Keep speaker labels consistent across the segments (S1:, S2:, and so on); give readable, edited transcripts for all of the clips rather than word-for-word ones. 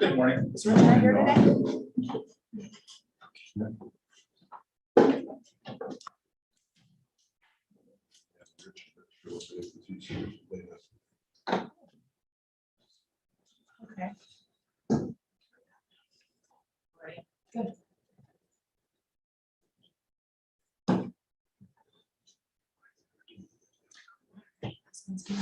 S1: Good morning.
S2: Is Regina here today? Okay. Great. Good. Sounds good.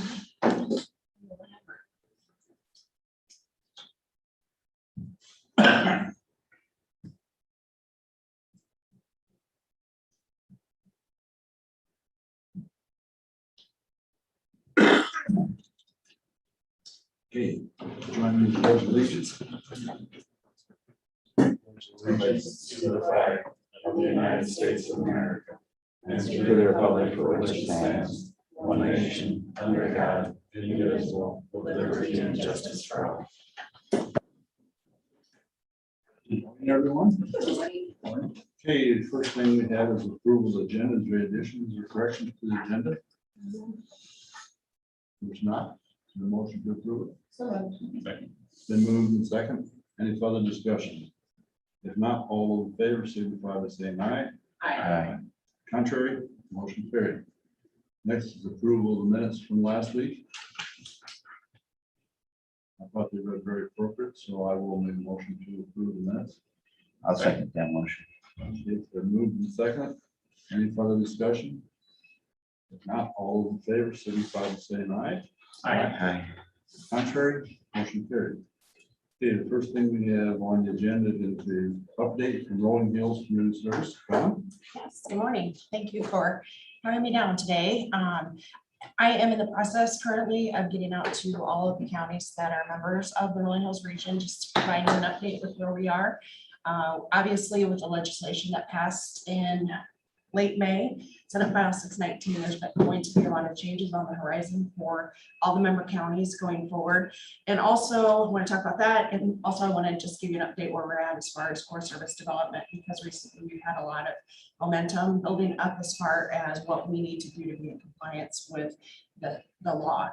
S3: Okay, join me in the pledge of allegiance.
S1: Allegiance to the flag of the United States of America and to the republic for which it stands, one nation, under God, indivisible, with liberty and justice for all.
S3: Good morning, everyone. Okay, the first thing we have is approval of agenda. Is there additions or corrections to the agenda? There's not. The motion to approve it. Been moved and second. Any further discussion? If not, all those in favor signify by saying aye.
S1: Aye.
S3: Contrary, motion carried. Next is approval of the minutes from last week. I thought they were very appropriate, so I will make a motion to approve the minutes.
S4: I'll second that motion.
S3: It's been moved and second. Any further discussion? If not, all those in favor signify by saying aye.
S4: Aye.
S3: Contrary, motion carried. Okay, the first thing we have on the agenda is the update from Rolling Hills Community Service. Tom?
S2: Yes, good morning. Thank you for having me down today. I am in the process currently of getting out to all of the counties that are members of the Rolling Hills region, just to provide you an update with where we are. Obviously, with the legislation that passed in late May, Senate File 619, there's going to be a lot of changes on the horizon for all the member counties going forward. And also, I want to talk about that. And also, I want to just give you an update where we're at as far as core service development, because recently we've had a lot of momentum building up as far as what we need to do to be in compliance with the law.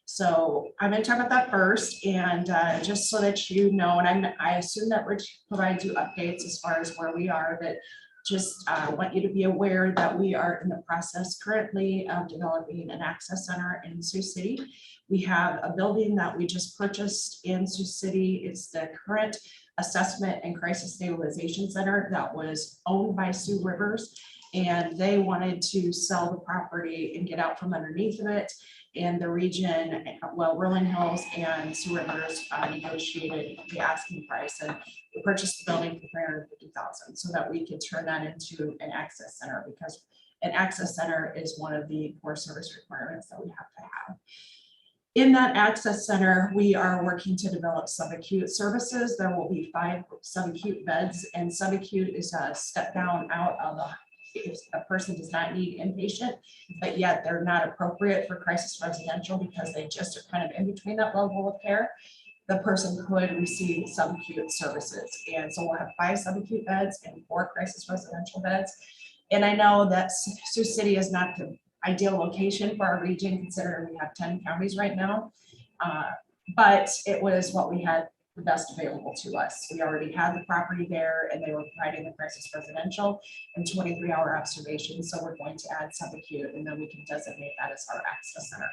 S2: So I'm going to talk about that first, and just so that you know, and I assume that Rich provides you updates as far as where we are, that just want you to be aware that we are in the process currently of developing an access center in Sioux City. We have a building that we just purchased in Sioux City. It's the current assessment and crisis stabilization center that was owned by Sioux Rivers, and they wanted to sell the property and get out from underneath of it. And the region, well, Rolling Hills and Sioux Rivers negotiated the asking price, and we purchased the building for $350,000 so that we could turn that into an access center, because an access center is one of the core service requirements that we have to have. In that access center, we are working to develop subacute services. There will be 5 subacute beds, and subacute is a step down out of if a person does not need inpatient, but yet they're not appropriate for crisis residential because they just are kind of in between that level of care. The person could receive subacute services. And so we'll have 5 subacute beds and 4 crisis residential beds. And I know that Sioux City is not the ideal location for our region, considering we have 10 counties right now. But it was what we had the best available to us. We already had the property there, and they were providing the crisis residential and 23-hour observation. So we're going to add subacute, and then we can designate that as our access center.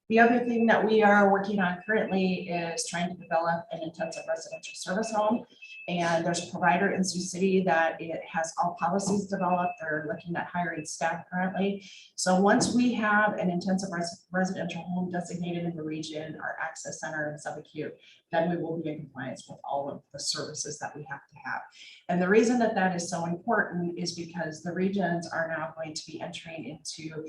S2: The other thing that we are working on currently is trying to develop an intensive residential service home. And there's a provider in Sioux City that it has all policies developed. They're looking at hiring staff currently. So once we have an intensive residential home designated in the region, our access center and subacute, then we will be in compliance with all of the services that we have to have. And the reason that that is so important is because the regions are now going to be entering into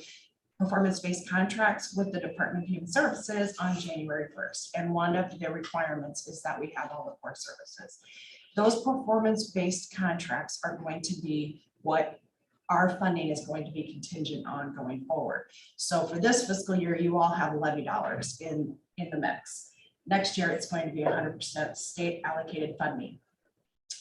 S2: performance-based contracts with the Department of Human Services on January 1st. And one of their requirements is that we have all the core services. Those performance-based contracts are going to be what our funding is going to be contingent on going forward. So for this fiscal year, you all have levy dollars in the mix. Next year, it's going to be 100% state allocated funding.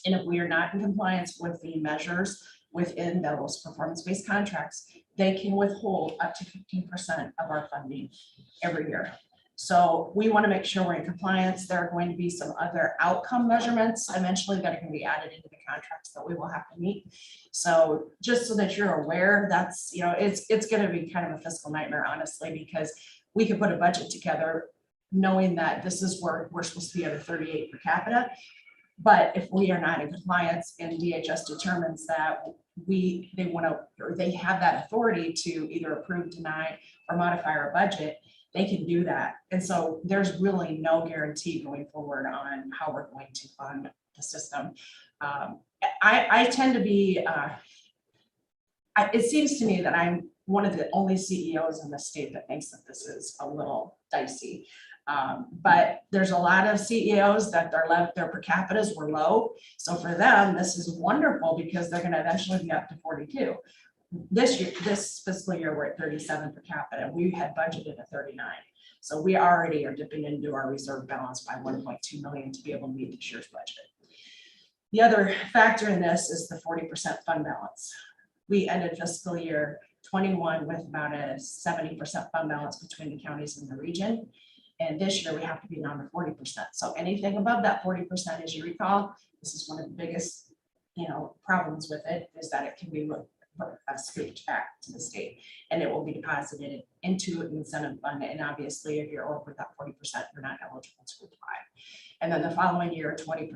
S2: And if we are not in compliance with the measures within those performance-based contracts, they can withhold up to 15% of our funding every year. So we want to make sure we're in compliance. There are going to be some other outcome measurements eventually that are going to be added into the contracts that we will have to meet. So just so that you're aware, that's, it's going to be kind of a fiscal nightmare, honestly, because we could put a budget together knowing that this is where we're supposed to be at a 38 per capita. But if we are not in compliance and DHS determines that they have that authority to either approve, deny, or modify our budget, they can do that. And so there's really no guarantee going forward on how we're going to fund the system. I tend to be, it seems to me that I'm one of the only CEOs in the state that thinks that this is a little dicey. But there's a lot of CEOs that their per capitas were low. So for them, this is wonderful because they're going to eventually be up to 42. This fiscal year, we're at 37 per capita. We had budgeted at 39. So we already are dipping into our reserve balance by 1.2 million to be able to meet this year's budget. The other factor in this is the 40% fund balance. We ended fiscal year 21 with about a 70% fund balance between the counties and the region. And this year we have to be down to 40%. So anything above that 40%, as you recall, this is one of the biggest, problems with it, is that it can be scooped back to the state, and it will be deposited into an incentive fund. And obviously, if you're over that 40%, you're not eligible to apply. And then the following year, 20%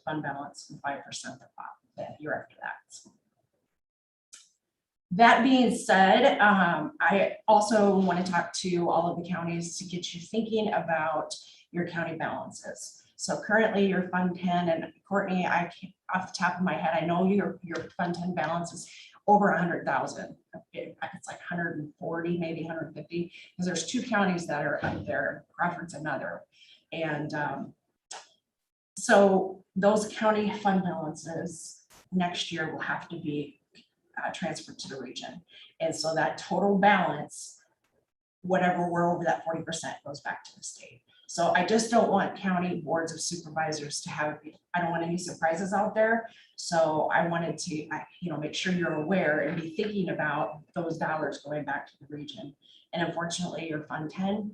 S2: fund balance and 5% the year after that. That being said, I also want to talk to all of the counties to get you thinking about your county balances. So currently your Fund 10, and Courtney, off the top of my head, I know your Fund 10 balance is over 100,000. It's like 140, maybe 150, because there's two counties that are up there, Crawford's another. And so those county fund balances next year will have to be transferred to the region. And so that total balance, whatever we're over that 40%, goes back to the state. So I just don't want county boards of supervisors to have, I don't want any surprises out there. So I wanted to, make sure you're aware and be thinking about those dollars going back to the region. And unfortunately, your Fund 10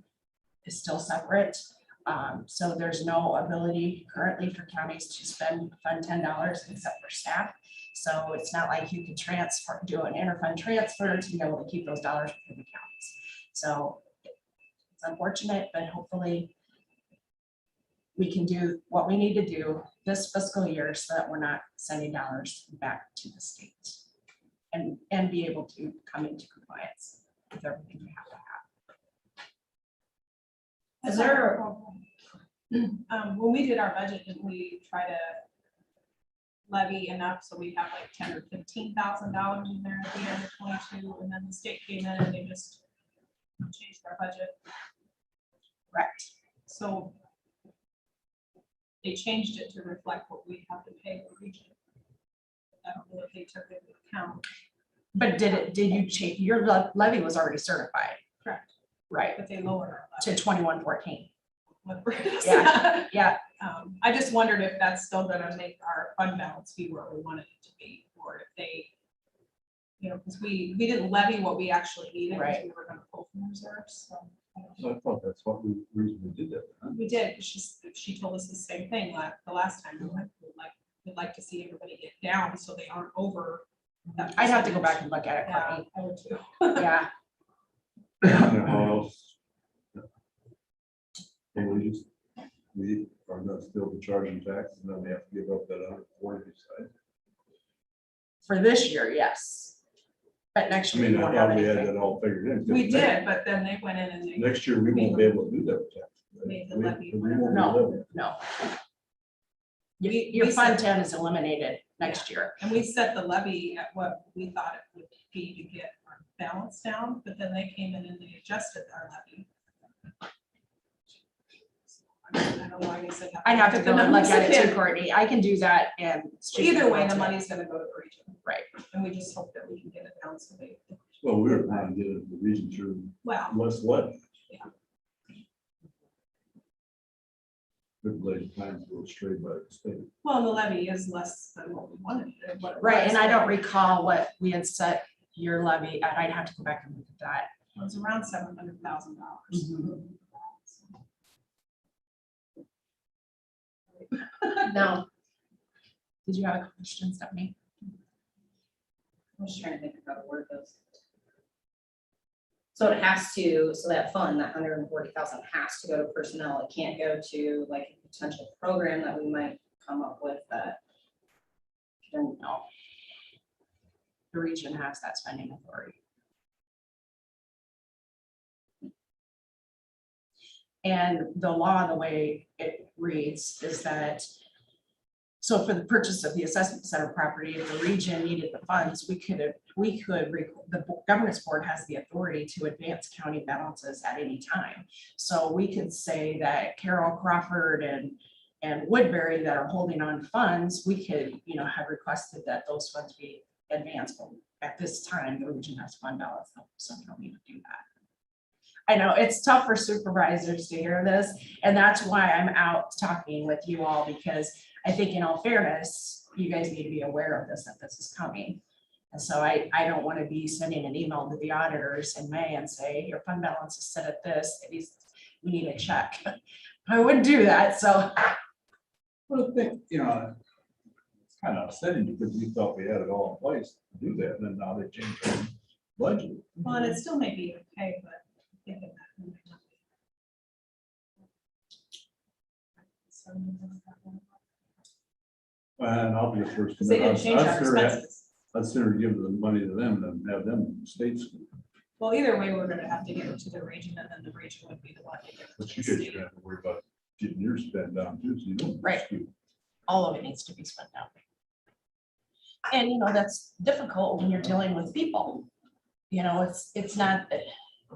S2: is still separate. So there's no ability currently for counties to spend Fund 10 except for staff. So it's not like you can do an interfund transfer to be able to keep those dollars within the counties. So it's unfortunate, but hopefully we can do what we need to do this fiscal year so that we're not sending dollars back to the state and be able to come into compliance with everything we have to have.
S5: Is there, when we did our budget, didn't we try to levy enough so we have like $10,000 or $15,000 in there at the end of 22, and then the state came in and they just changed our budget?
S2: Correct.
S5: So they changed it to reflect what we have to pay the region. I don't know if they took it into account.
S2: But did you change, your levy was already certified,
S5: Correct.
S2: right,
S5: But they lowered our
S2: to
S5: levy.
S2: 2114.
S5: Whatever it is.
S2: Yeah, yeah.
S5: I just wondered if that's still gonna make our fund balance be where we wanted it to be, or if they, because we didn't levy what we actually needed, because
S2: Right.
S5: we were gonna pull from reserves, so.
S3: So I thought that's what reason we did that. Huh?
S5: We did, but she told us the same thing the last time. We'd like to see everybody get down so they aren't over that
S2: I'd have to go
S5: percentage.
S2: back and look at it,
S5: Yeah,
S2: Courtney.
S5: I would too.
S2: Yeah,
S3: And how else? We are not still charging taxes, and then we have to give up that 140 side.
S2: for this year, yes. But next
S3: I
S2: year,
S3: mean,
S2: we
S3: I
S2: won't have
S3: thought we had
S2: anything.
S3: that all figured in.
S5: We did, but then they went in and they
S3: Next year, we won't be able to do that with taxes. right?
S5: Made the
S3: We-
S5: levy
S3: we won't be
S2: No.
S3: levying.
S2: No.
S5: We-
S2: Your
S5: we
S2: Fund
S5: said-
S2: 10 is eliminated next year.
S5: And we set the levy at what we thought it would be to get our balance down, but then they came in and they adjusted our levy. I don't know why they said that.
S2: I'd have to
S5: But
S2: go
S5: the
S2: and look at it
S5: numbers-
S2: too, Courtney. I can do that and.
S5: Either way, the money's gonna go to the region.
S2: Right.
S5: And we just hope that we can get it down so they,
S3: Well, we were trying to get it, the region through
S5: well,
S3: less levy.
S5: Yeah.
S3: Everybody's plans go straight by the state.
S5: well, the levy is less than what we wanted. What it
S2: Right,
S5: was,
S2: and I don't
S5: but
S2: recall what we had set your levy at. I'd have to go back and look at that.
S5: It was around $700,000.
S2: Mhm. No. Did you have a question, Stephanie?
S6: I'm just trying to think of how to word this. So it has to, so that fund, that 140,000 has to go to personnel. It can't go to like a potential program that we might come up with that.
S2: No. The region has that spending authority. And the law, the way it reads is that, so for the purchase of the assessment center property, if the region needed the funds, the governance board has the authority to advance county balances at any time. So we could say that Carroll, Crawford, and Woodbury that are holding on funds, we could, have requested that those funds be advanced. But at this time, the region has fund balance, so we don't need to do that. I know it's tough for supervisors to hear this, and that's why I'm out talking with you all, because I think in all fairness, you guys need to be aware of this, that this is coming. And so I don't want to be sending an email to the auditors in May and say, your fund balance is set at this, we need a check. I wouldn't do that, so.
S3: Well, I think, it's kind of upsetting because we thought we had it all in place to do that, and then now they changed the budget.
S5: Well, and it still may be okay, but I think that might not be. So,
S3: And I'll be the first. to
S5: they
S3: admit,
S5: didn't change our expenses.
S3: I'd sooner give the money to them than have them state school.
S5: Well, either way, we're gonna have to give it to the region, and then the region would be the one to give it
S3: But
S5: to
S3: you
S5: the
S3: guys
S5: state.
S3: don't have to worry about getting your spend down too, so you don't.
S2: Right. All of it needs to be spent out. And that's difficult when you're dealing with people. It's not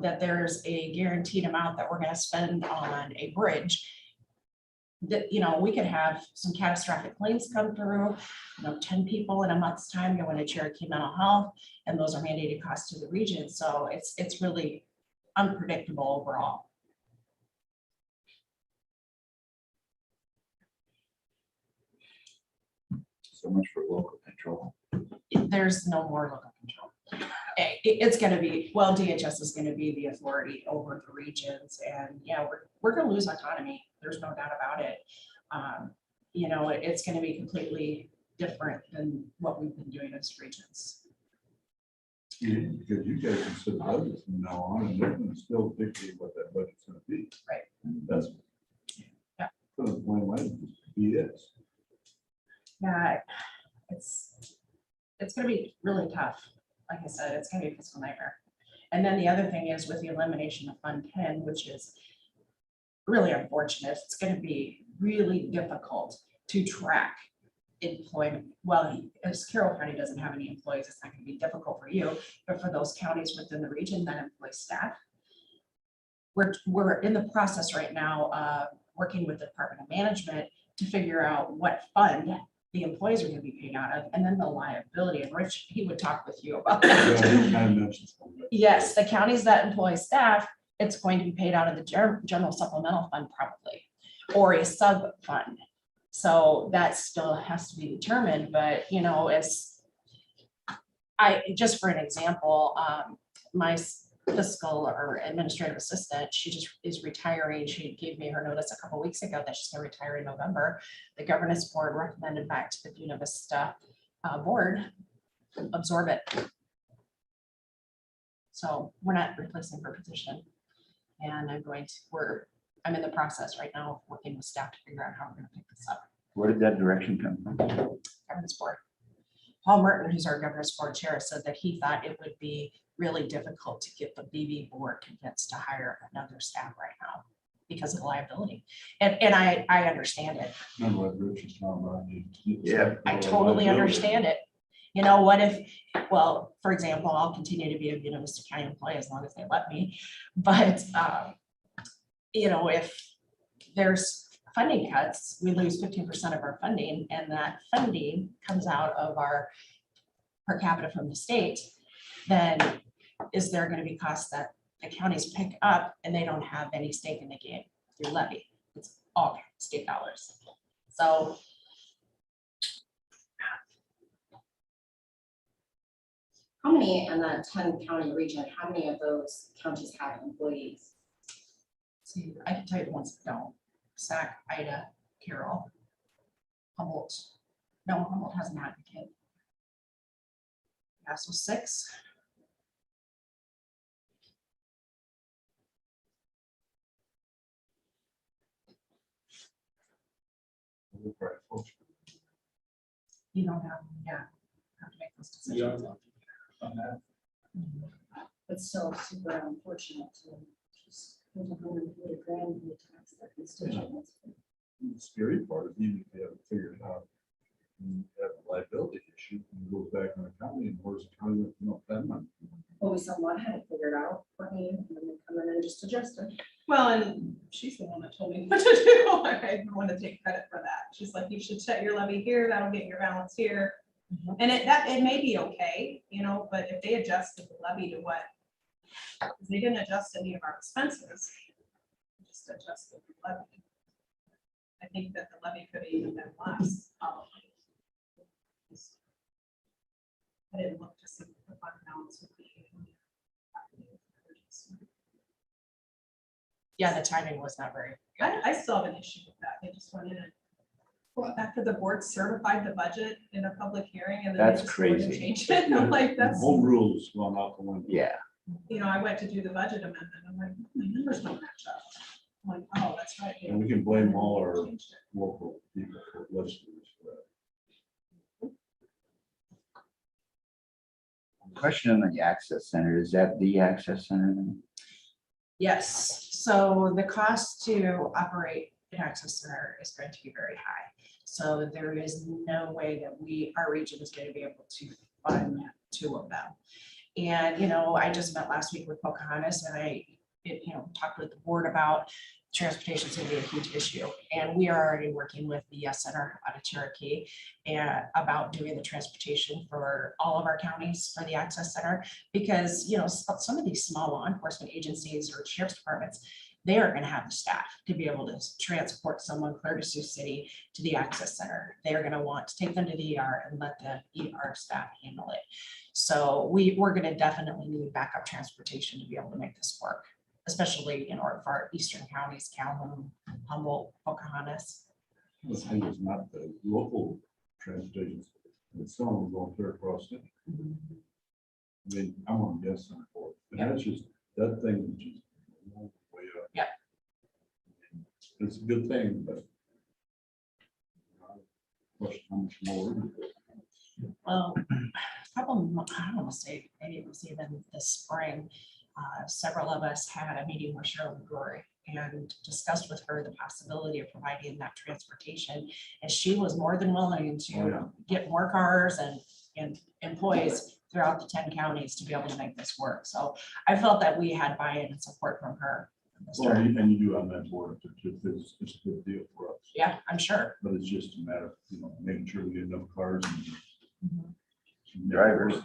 S2: that there's a guaranteed amount that we're gonna spend on a bridge. That, we could have some catastrophic claims come through, 10 people in a month's time go into Cherokee Mental Health, and those are mandated costs to the region. So it's really unpredictable overall.
S4: So much for local control.
S2: There's no more local control. It's going to be, well, DHS is going to be the authority over the regions, and yeah, we're going to lose autonomy. There's no doubt about it. It's going to be completely different than what we've been doing as regions.
S3: Yeah, because you guys can set a budget from now on, and they're gonna still dictate what that budget's gonna be.
S2: Right.
S3: And that's.
S2: Yeah.
S3: So the point might be BS.
S2: Yeah, it's going to be really tough. Like I said, it's going to be a fiscal nightmare. And then the other thing is with the elimination of Fund 10, which is really unfortunate, it's going to be really difficult to track employment. Well, as Carroll County doesn't have any employees, it's not going to be difficult for you, but for those counties within the region that employ staff, we're in the process right now, working with the Department of Management to figure out what fund the employees are going to be paid out of, and then the liability. And Rich, he would talk with you about that.
S3: So I kind of mentioned something.
S2: Yes, the counties that employ staff, it's going to be paid out of the general supplemental fund probably, or a sub fund. So that still has to be determined, but just for an example, my fiscal or administrative assistant, she just is retiring. She gave me her notice a couple of weeks ago that she's going to retire in November. The governance board recommended back to the Buena Vista board, absorb it. So we're not replacing her position. And I'm in the process right now of working with staff to figure out how we're going to pick this up.
S4: Where did that direction come from?
S2: Governance board. Paul Merton, who's our governance board chair, said that he thought it would be really difficult to get the BB board convinced to hire another staff right now because of liability. And I understand it.
S3: Remember what Rich was talking about?
S4: Yeah.
S2: I totally understand it. What if, well, for example, I'll continue to be a Buena Vista County employee as long as they let me. But, if there's funding cuts, we lose 15% of our funding, and that funding comes out of our per capita from the state, then is there going to be costs that the counties pick up and they don't have any stake in the game through levy? It's all state dollars. So
S6: How many in that 10-county region, how many of those counties have employees?
S2: see, I can tell you the ones that don't. Sac, Ida, Carroll, Humboldt. No, Humboldt has an advocate. Yeah, so 6. You don't have, have to make those decisions.
S6: It's still super unfortunate to just put $140,000 in the tax their constituents.
S3: The scary part is even if they haven't figured it out, you have a liability issue, and it goes back on the county, and where's the county, that money?
S6: Well, we somewhat had it figured out, Courtney, and then they come in and just adjust it.
S5: Well, and she's the one that told me what to do. I don't want to take credit for that. She's like, you should set your levy here, that'll get your balance here.
S2: Mhm.
S5: And it may be okay, you know, but if they adjusted the levy to what, they didn't adjust any of our expenses, they just adjusted the levy. I think that the levy could have even been less, probably. I didn't look to see what the fund balance would be.
S2: Yeah, the timing was not very good.
S5: I still have an issue with that. They just went in and, well, after the board certified the budget in a public hearing and then. they
S4: That's
S5: just go in and
S4: crazy.
S5: change it. And I'm like, that's,
S3: Home rules gone out the window.
S4: Yeah,
S5: you know, I went to do the budget amendment. I'm like, my numbers don't match up. I'm like, oh, that's right.
S3: And we can blame all our
S5: Changed it.
S3: local people for legislators for that.
S4: question on the access center, is that the access center?
S2: Yes, so the cost to operate an access center is going to be very high. So there is no way that our region is going to be able to fund 2 of them. And, you know, I just met last week with Pocahontas and I talked with the board about transportation is going to be a huge issue. And we are already working with the Center out of Cherokee and about doing the transportation for all of our counties for the access center. Because, you know, some of these small law enforcement agencies or sheriff's departments, they are going to have the staff to be able to transport someone clear to Sioux City to the access center. They're going to want to take them to the ER and let the ER staff handle it. So we're going to definitely need backup transportation to be able to make this work, especially in order for our eastern counties, Calhoun, Humboldt, Pocahontas.
S3: The thing is not the local transportation, it's someone going clear across it. I mean, I'm on yes on board, but that's just, that thing is just way up.
S2: Yeah.
S3: It's a good thing, but question how much more.
S2: Well, I don't want to say, maybe it was even this spring, several of us had a meeting with Cheryl McGrory and discussed with her the possibility of providing that transportation. And she was more than willing to get more cars and employees throughout the 10 counties to be able to make this work. So I felt that we had buy-in and support from her.
S3: Well, and you do on that board, it's a good deal for us.
S2: Yeah, I'm sure.
S3: But it's just a matter of, making sure we get enough cars and
S4: Drivers.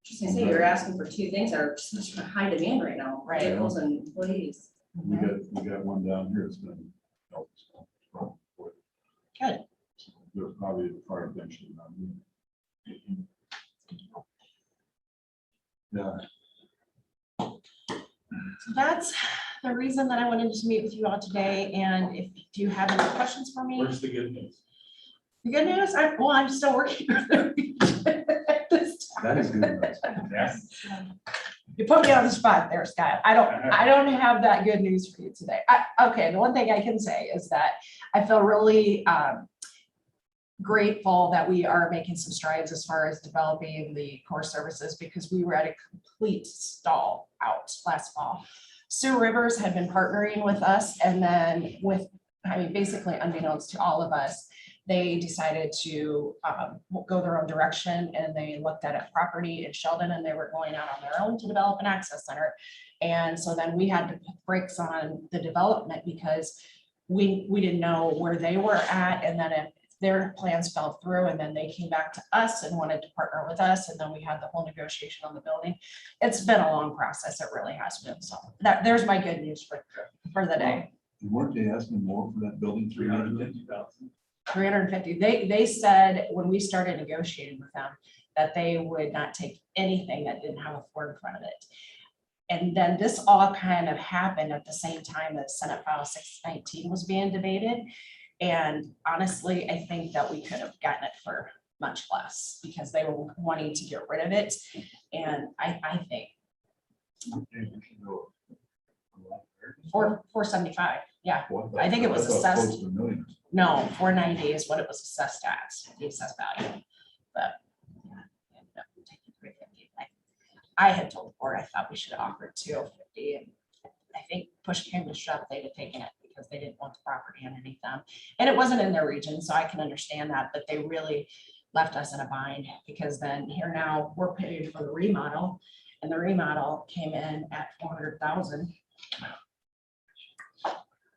S6: Just gonna say, you're asking for 2 things that are such a high demand right now,
S2: Right.
S6: vehicles and employees.
S3: we got one down here, it's gonna help.
S2: Good.
S3: There's probably a car eventually. Yeah.
S2: So that's the reason that I wanted to meet with you all today. And if do you have any questions for me?
S1: Where's the good news?
S2: The good news, I'm still working.
S3: That is good.
S1: Yes.
S2: You put me on the spot there, Scott. I don't have that good news for you today. Okay, the one thing I can say is that I feel really grateful that we are making some strides as far as developing the core services, because we were at a complete stall out last fall. Sioux Rivers had been partnering with us, and then basically unbeknownst to all of us, they decided to go their own direction, and they looked at a property in Sheldon, and they were going out on their own to develop an access center. And so then we had to put brakes on the development because we didn't know where they were at, and then if their plans fell through, and then they came back to us and wanted to partner with us, and then we had the whole negotiation on the building. It's been a long process, it really has been. So there's my good news for the day.
S3: Weren't they asking more for that building?
S1: 350,000.
S2: 350. They said when we started negotiating with them that they would not take anything that didn't have a floor in front of it. And then this all kind of happened at the same time that Senate File 619 was being debated. And honestly, I think that we could have gotten it for much less because they were wanting to get rid of it. And I think for 475, yeah. I think it was assessed. No, 490 is what it was assessed at, the assessed value, but. Yeah, I ended up taking 350. I had told the board I thought we should have offered 250, and I think push came to shove, they'd have taken it because they didn't want the property underneath them. And it wasn't in their region, so I can understand that, but they really left us in a bind because then here now we're paying for the remodel, and the remodel came in at 400,000.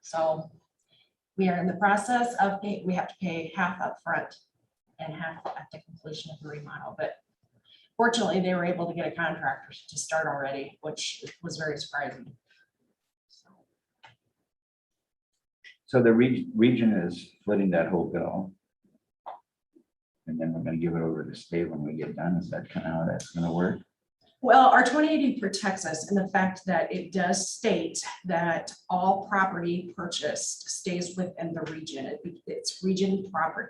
S2: So we are in the process of, we have to pay half up front and half at the completion of the remodel, but fortunately they were able to get a contractor to start already, which was very surprising.
S4: So the region is footing that whole bill. And then we're gonna give it over to the state when we get done. Is that kind of how that's gonna work?
S2: Well, our 2080 protects us in the fact that it does state that all property purchased stays within the region. It's region property.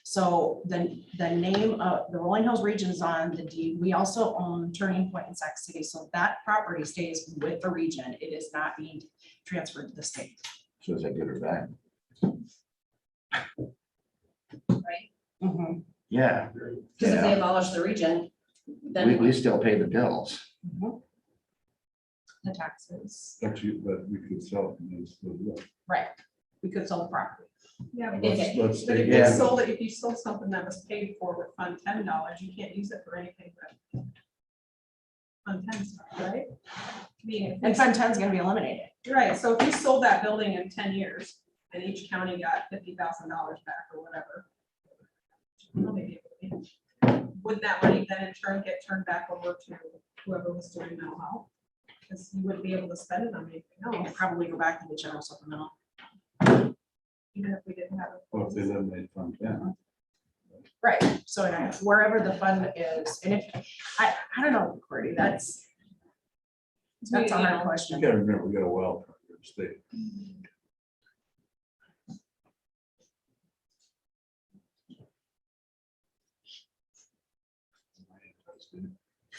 S2: So the name of the Rolling Hills region is on the deed. We also own Turning Point in Sac City. So that property stays with the region. It is not being transferred to the state.
S4: So is that good or bad?
S6: Right?
S2: Mhm.
S4: Yeah.
S6: Because if they abolish the region, then
S4: We still pay the bills.
S2: Mhm. The taxes,
S3: But we could sell it and it's still good.
S2: right? We could sell the property.
S5: Yeah, but
S6: Okay.
S3: Let's
S5: but if
S3: take
S5: you
S3: it.
S5: sold it, if you sold something that was paid for with Fund $10, you can't use it for anything but Fund 10 stuff, right? I mean, if
S2: And Fund 10 is going to be eliminated.
S5: right, so if you sold that building in 10 years and each county got $50,000 back or whatever. well, maybe it would be. Would that money then in turn get turned back over to whoever was doing mental health? Because you wouldn't be able to spend it on anything
S2: It would
S5: else,
S2: probably go back to the general supplemental.
S5: even if we didn't have it.
S3: Well, if they eliminate Fund 10.
S2: Right, so wherever the fund is, and if, I don't know, Courtney, that's a hard
S3: You
S2: question.
S3: gotta remember, we got a wild card here in the state.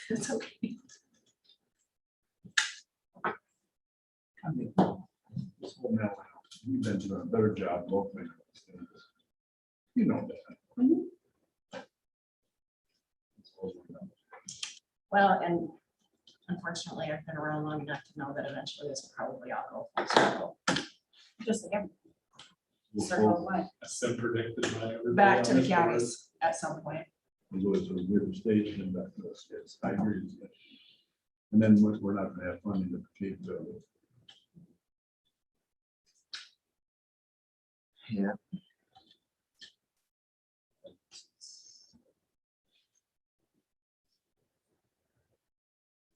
S2: It's okay.
S3: I mean, this whole mental health, you've been doing a better job locally. You know that.
S2: Mhm. Well, and unfortunately, I've been around long enough to know that eventually this will probably all go full circle. Just like every circle of life,
S1: That's been predicted by everybody.
S2: back to
S1: on
S2: the
S1: this board.
S2: counties at some point.
S3: It was a weird stage and that, yes, I agree. with that. And then we're not gonna have funding to keep the.
S4: Yeah.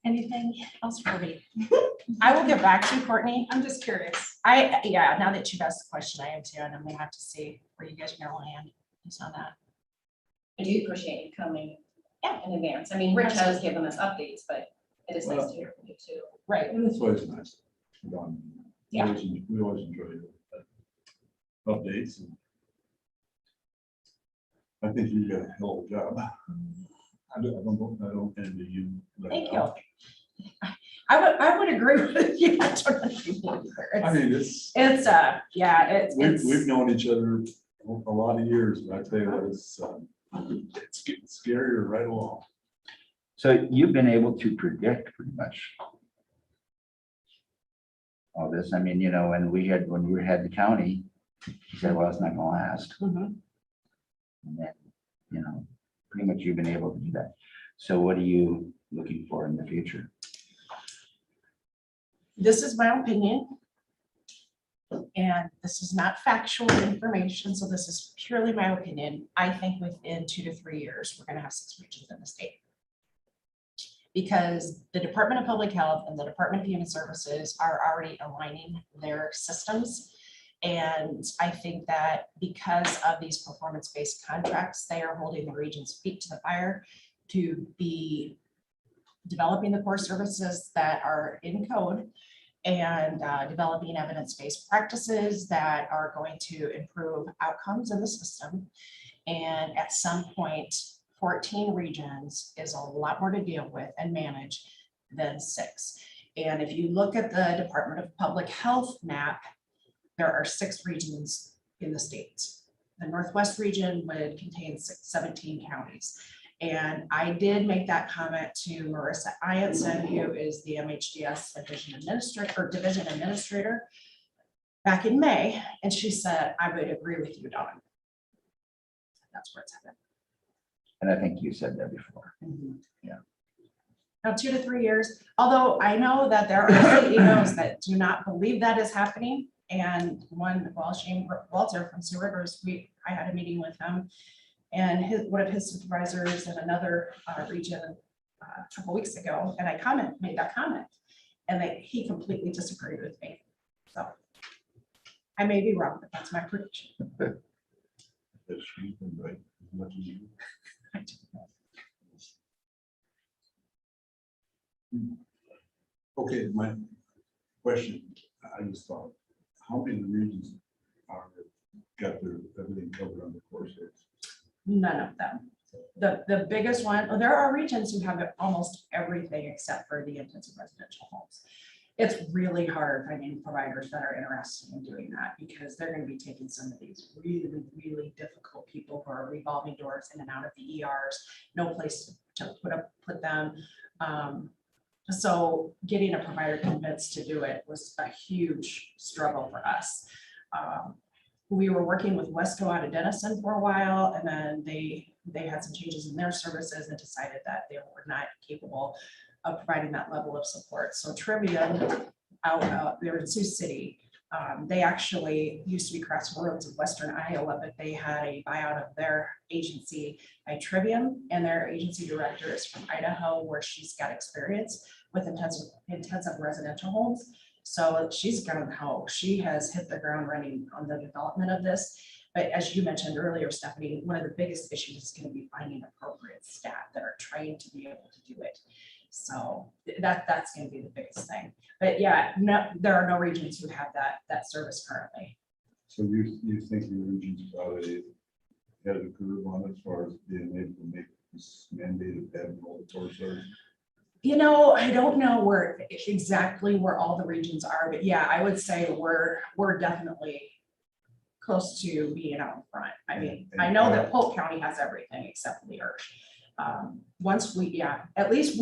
S2: Anything else for me? I will get back to you, Courtney.
S5: I'm just curious.
S2: Yeah, now that you've asked the question, I am too, and I'm gonna have to see where you guys are gonna land just on that.
S6: I do appreciate you coming
S2: Yeah.
S6: in advance. I mean, Rich has given us updates, but it is nice to hear from you too.
S2: Right,
S3: And it's always nice.
S2: Yeah.
S3: We always enjoy it. Updates. And I think you got a hell of a job. I don't envy you.
S2: thank you. I would agree with you. I don't know if you would either.
S3: I mean, it's,
S2: Yeah, it's.
S3: we've known each other a lot of years, but I tell you what, it's getting scarier right along.
S4: So you've been able to predict pretty much all this. I mean, you know, when we had the county, you said, well, it's not gonna last.
S2: Mhm.
S4: And then, you know, pretty much you've been able to do that. So what are you looking for in the future?
S2: This is my opinion. And this is not factual information, so this is purely my opinion. I think within 2 to 3 years, we're gonna have 6 regions in the state. Because the Department of Public Health and the Department of Human Services are already aligning their systems. And I think that because of these performance-based contracts, they are holding the region's feet to the fire to be developing the core services that are in code and developing evidence-based practices that are going to improve outcomes in the system. And at some point, 14 regions is a lot more to deal with and manage than 6. And if you look at the Department of Public Health map, there are 6 regions in the state. The Northwest region would contain 17 counties. And I did make that comment to Marissa Ianson, who is the MHDS division administrator back in May. And she said, I would agree with you, Dawn. That's where it's headed.
S4: And I think you said that before.
S2: Yeah. Now, 2 to 3 years, although I know that there are CEOs that do not believe that is happening. And Shane Walter from Supervisors, I had a meeting with him and one of his supervisors in another region a couple weeks ago, and I made that comment, and he completely disagreed with me. So I may be wrong, but that's my prediction.
S3: That's right. As much as you. Okay, my question, I just thought, how many regions got their everything covered on the course?
S2: None of them. The biggest one, well, there are regions who have almost everything except for the intensive residential homes. It's really hard finding providers that are interested in doing that because they're going to be taking some of these really, really difficult people who are revolving doors in and out of the ERs, no place to put them. So getting a provider convinced to do it was a huge struggle for us. We were working with Wesco out of Denison for a while, and then they had some changes in their services and decided that they were not capable of providing that level of support. So Trivium out there in Sioux City, they actually used to be Crossroads of Western Iowa, but they had a buyout of their agency by Trivium, and their agency director is from Idaho, where she's got experience with intensive residential homes. So she's she has hit the ground running on the development of this. But as you mentioned earlier, Stephanie, one of the biggest issues is going to be finding appropriate staff that are trained to be able to do it. So that's going to be the biggest thing. But yeah, no, there are no regions who have that service currently.
S3: So you think your region's probably had a curve on as far as being able to make this mandated having all the course service?
S2: You know, I don't know exactly where all the regions are, but yeah, I would say we're definitely close to being out in front. I mean, I know that Polk County has everything except for the IRF. At least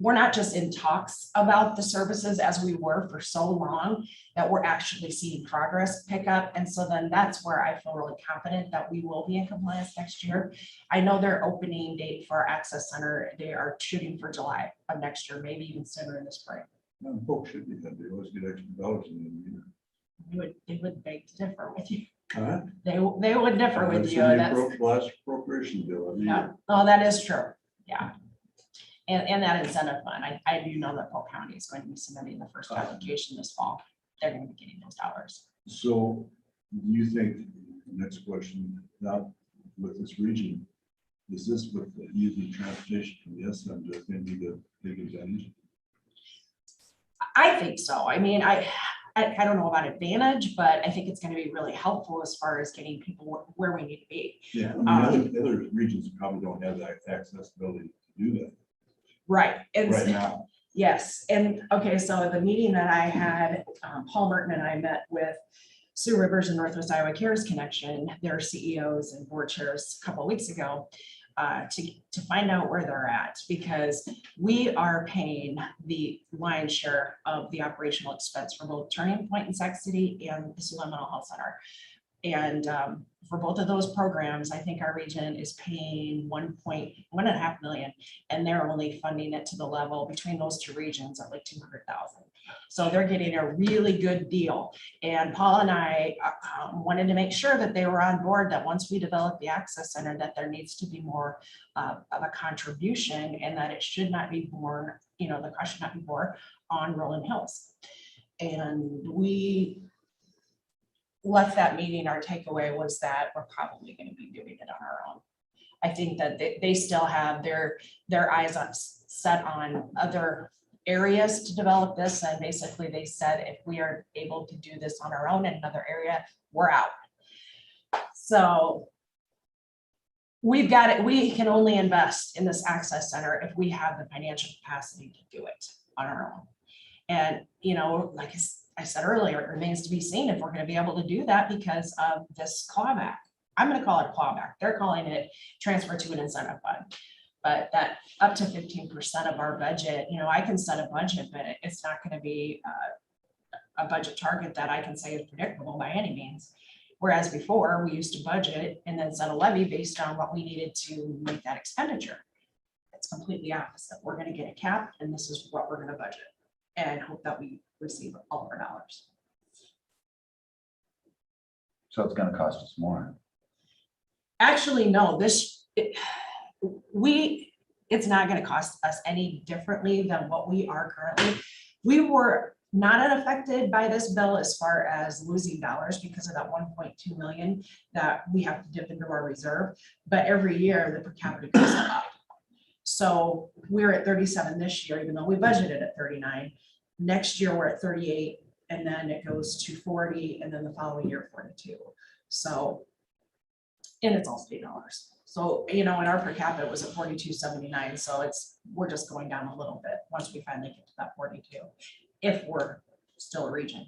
S2: we're not just in talks about the services as we were for so long that we're actually seeing progress pick up. And so then that's where I feel really confident that we will be in compliance next year. I know their opening date for our access center, they are shooting for July of next year, maybe even sooner in the spring.
S3: Folks should be, they always get extra dollars in the year.
S2: They would beg to differ with you.
S3: Huh?
S2: They would differ with you.
S3: Last appropriation bill.
S2: Yeah, oh, that is true. Yeah. And that incentive fund, I do know that Polk County is going to be submitting the first application this fall. They're going to be getting those dollars.
S3: So you think, next question, now with this region, is this with using transportation from the SM just going to be the big advantage?
S2: I think so. I mean, I don't know about advantage, but I think it's going to be really helpful as far as getting people where we need to be.
S3: Yeah, I mean, other regions probably don't have that accessibility to do that.
S2: Right. And
S3: right now.
S2: Yes. And okay, so the meeting that I had, Paul Merton and I met with Sioux Rivers and Northwest Iowa Cares Connection, their CEOs and board chairs a couple of weeks ago, to find out where they're at, because we are paying the lion's share of the operational expense for both Turning Point in Sac City and the Sioux Mental Health Center. And for both of those programs, I think our region is paying $1.5 million, and they're only funding it to the level between those two regions at like $200,000. So they're getting a really good deal. And Paul and I wanted to make sure that they were on board, that once we develop the access center, that there needs to be more of a contribution, and that it should not be borne, the cost should not be borne on Rolling Hills. And we left that meeting, our takeaway was that we're probably going to be doing it on our own. I think that they still have their eyes set on other areas to develop this, and basically they said if we are able to do this on our own in another area, we're out. So we've got it, we can only invest in this access center if we have the financial capacity to do it on our own. And, you know, like I said earlier, it remains to be seen if we're gonna be able to do that because of this clawback. I'm gonna call it clawback. They're calling it transfer to an incentive fund. But that up to 15% of our budget, you know, I can set a budget, but it's not gonna be a budget target that I can say is predictable by any means. Whereas before, we used to budget and then set a levy based on what we needed to make that expenditure. It's completely opposite. We're gonna get a cap and this is what we're gonna budget and hope that we receive all of our dollars.
S4: So it's gonna cost us more.
S2: Actually, no, it's not gonna cost us any differently than what we are currently. We were not unaffected by this bill as far as losing dollars because of that 1.2 million that we have to dip into our reserve. But every year the per capita goes up. So we're at 37 this year, even though we budgeted at 39. Next year we're at 38, and then it goes to 40, and then the following year 42. So, and it's all state dollars. So, you know, and our per capita was at 42.79. So we're just going down a little bit once we finally get to that 42, if we're still a region.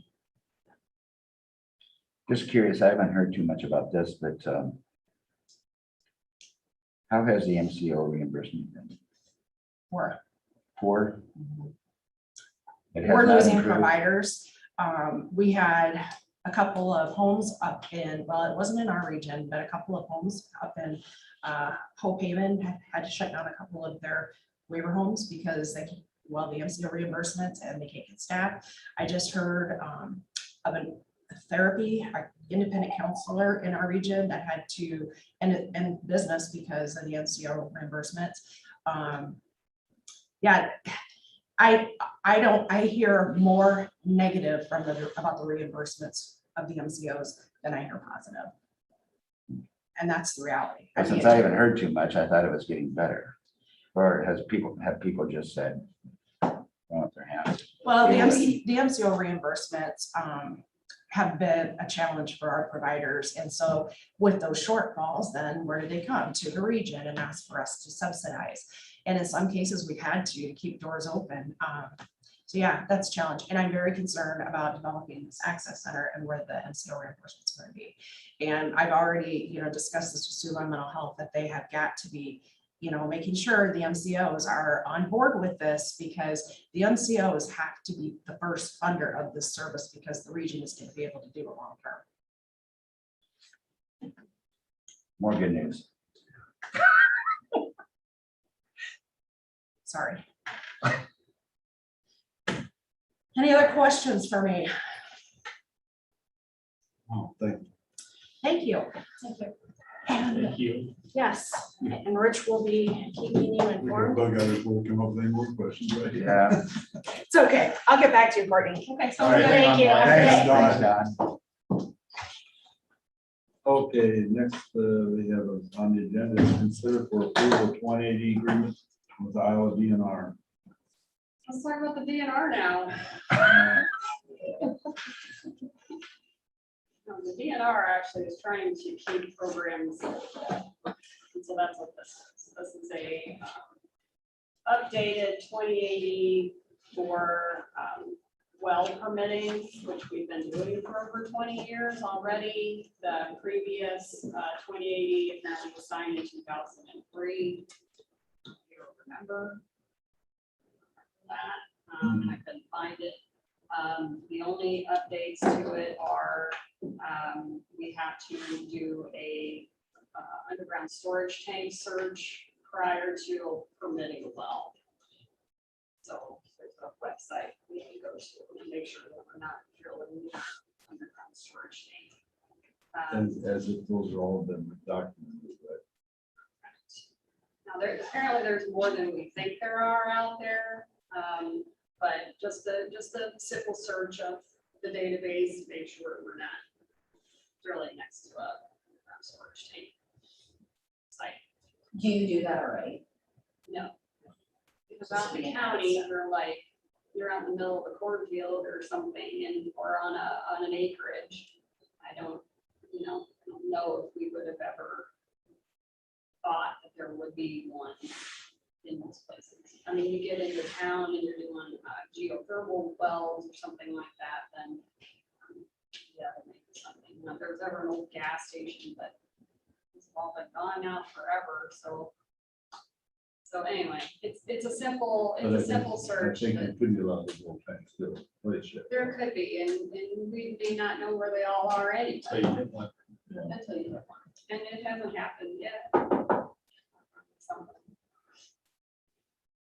S4: Just curious, I haven't heard too much about this, but how has the MCO reimbursement been?
S2: We're
S4: Poor? It has
S2: We're
S4: not
S2: losing
S4: improved?
S2: providers. We had a couple of homes up in, well, it wasn't in our region, but a couple of homes up in Hope Haven had to shut down a couple of their waiver homes because the MCO reimbursements and they can't get staff. I just heard of a therapy, independent counselor in our region that had to end business because of the MCO reimbursements. Yeah, I hear more negative about the reimbursements of the MCOs than I hear positive. And that's the reality.
S4: Since I haven't heard too much, I thought it was getting better. Or have people just said, throw up their hands?
S2: Well, the MCO reimbursements have been a challenge for our providers. And so with those shortfalls, then where do they come? To the region and ask for us to subsidize. And in some cases, we've had to keep doors open. So yeah, that's a challenge. And I'm very concerned about developing this access center and where the MCO reimbursement is going to be. And I've already, you know, discussed this with Sue on mental health, that they have got to be, you know, making sure the MCOs are on board with this, because the MCOs have to be the first funder of this service, because the region is going to be able to do it long term.
S4: More good news.
S2: Sorry. Any other questions for me?
S3: Oh, thank you.
S2: Thank you. Thank you. And
S1: Thank you.
S2: yes, and Rich will be keeping you
S3: We can
S2: informed.
S3: bug out if we'll come up with any more questions, right?
S4: Yeah.
S2: It's okay. I'll get back to you, Courtney. Okay.
S3: All right,
S2: Thank you.
S3: thanks,
S2: Okay.
S3: Don.
S4: Thanks, Don.
S3: Okay, next, we have on the agenda is consider for approval 2080 agreement with Iowa DNR.
S7: Let's talk about the DNR now. The DNR actually is trying to keep programs. And so that's what this is. This is a updated 2080 for well permitting, which we've been doing for over 20 years already. The previous 2080 apparently was signed in 2003. You remember that? I couldn't find it. The only updates to it are we have to do a underground storage tank search prior to permitting a well. So there's a website we can go to make sure that we're not drilling underground storage tank.
S3: As if those are all been documented, right?
S7: Now, apparently there's more than we think there are out there, but just a simple search of the database to make sure we're not drilling next to a storage tank site.
S6: Do you do that already?
S7: No. Because out in the county, we're like you're out in the middle of a cornfield or something and, or on an acreage. I don't know if we would have ever thought that there would be one in those places. I mean, you get into town and you're doing geothermal wells or something like that, then yeah, that may be something. Now, if there's ever an old gas station, but it's all been gone now forever, so anyway, it's a simple search.
S3: I think
S7: that
S3: there could be a lot of old tanks still. Place it.
S7: there could be, and we may not know where they all are anyway.
S1: So you get one.
S7: Until you get one. And it hasn't happened yet.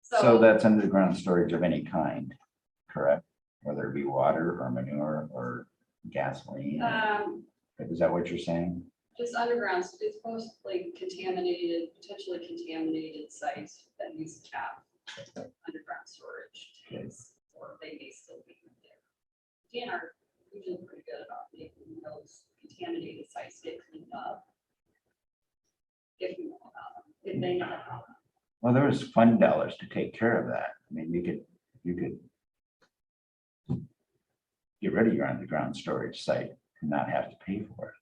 S4: So that's underground storage of any kind, correct? Whether it be water or manure or gasoline, is that what you're saying?
S7: Just underground, it's mostly contaminated, potentially contaminated sites that use tap underground storage tanks, or they may still be there. DNR are usually pretty good about making those contaminated sites get cleaned up. If you know about them, if they know about them.
S4: Well, there was fund dollars to take care of that. I mean, you could get rid of your underground storage site and not have to pay for it.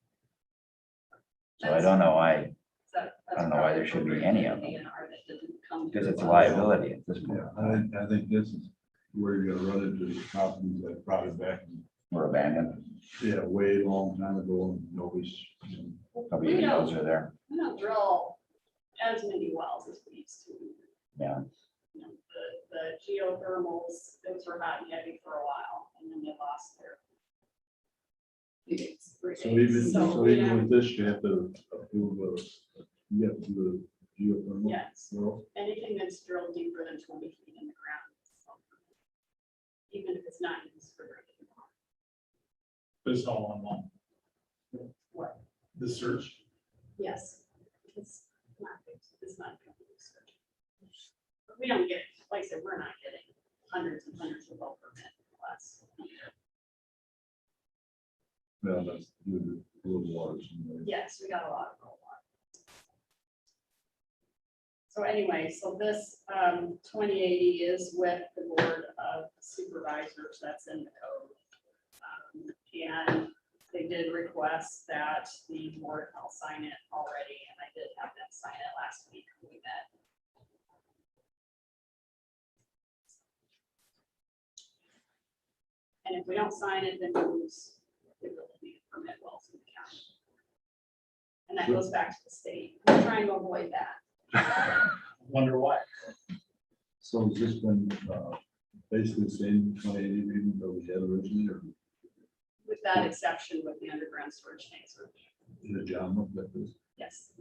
S4: So I don't know why, I don't know why there should be any of them. Because it's a liability at this point.
S3: Yeah, I think this is where you're gonna run into the properties that brought it back.
S4: We're abandoned.
S3: Yeah, way long time ago, and nobody's.
S4: Probably even those are there.
S7: We don't drill as many wells as we used to.
S4: Yeah.
S7: You know, the geothermals, those were hot and heavy for a while, and then they lost their.
S3: So even,
S7: So
S3: so
S7: we
S3: even
S7: have-
S3: with this, you have to approve, you have to do a geothermal.
S7: Yes,
S3: Well,
S7: anything that's drilled deeper than 20 feet in the ground. So, even if it's not used for drinking water.
S1: But it's all on one.
S7: What?
S1: The search.
S7: Yes. It's not good research. But we don't get, like I said, we're not getting hundreds and hundreds of well permit less.
S3: well, that's good, good waters.
S7: Yes, we got a lot of well water. So anyway, so this 2080 is with the Board of Supervisors, that's in the code. And they did request that the board, I'll sign it already, and I did have them sign it last week when we met. And if we don't sign it, then we lose the ability to permit wells in the county. And that goes back to the state. We're trying to avoid that.
S1: Wonder why.
S3: So has this been, basically the same 2080 agreement that we had originally, or
S7: With that exception with the underground storage tanks.
S3: did John look at this?
S7: Yes.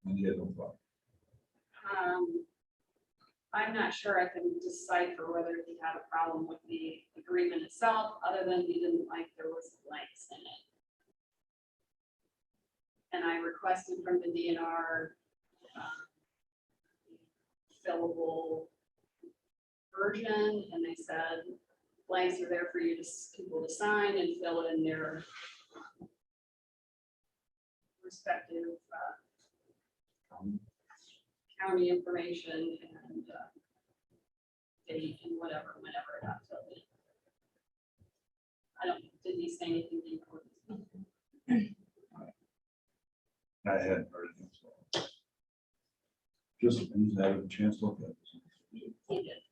S3: And he had no problem.
S7: I'm not sure I can decipher whether he had a problem with the agreement itself, other than he didn't like there was blanks in it. And I requested from the DNR fillable version, and they said blanks are there for you to people to sign and fill in their respective county information and date and whatever, whenever it got filled in. I don't, did he say anything important?
S3: I hadn't heard it. So. Just, I need to have a chance to look at it.
S7: He did.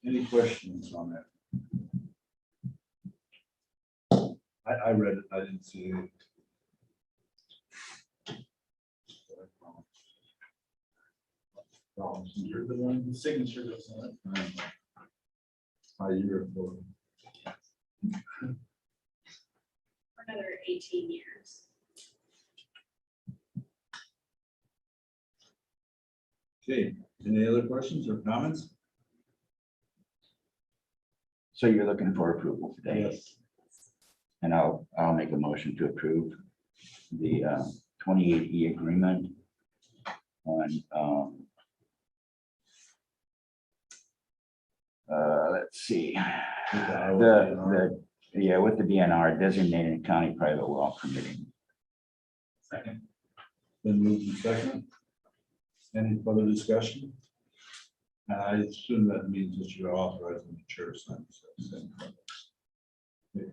S3: Any questions on that? I read it, I didn't see it.
S1: You're the one, the signature goes on it.
S3: A year ago.
S7: For another 18 years.
S3: Okay, any other questions or comments?
S4: So you're looking for approval today?
S3: Yes.
S4: And I'll make a motion to approve the 28E agreement on, let's see, yeah, with the DNR designated county private well permitting.
S1: Second.
S3: Then moved to second. Any further discussion? I assume that means that you're authorizing the chair to sign this. Okay.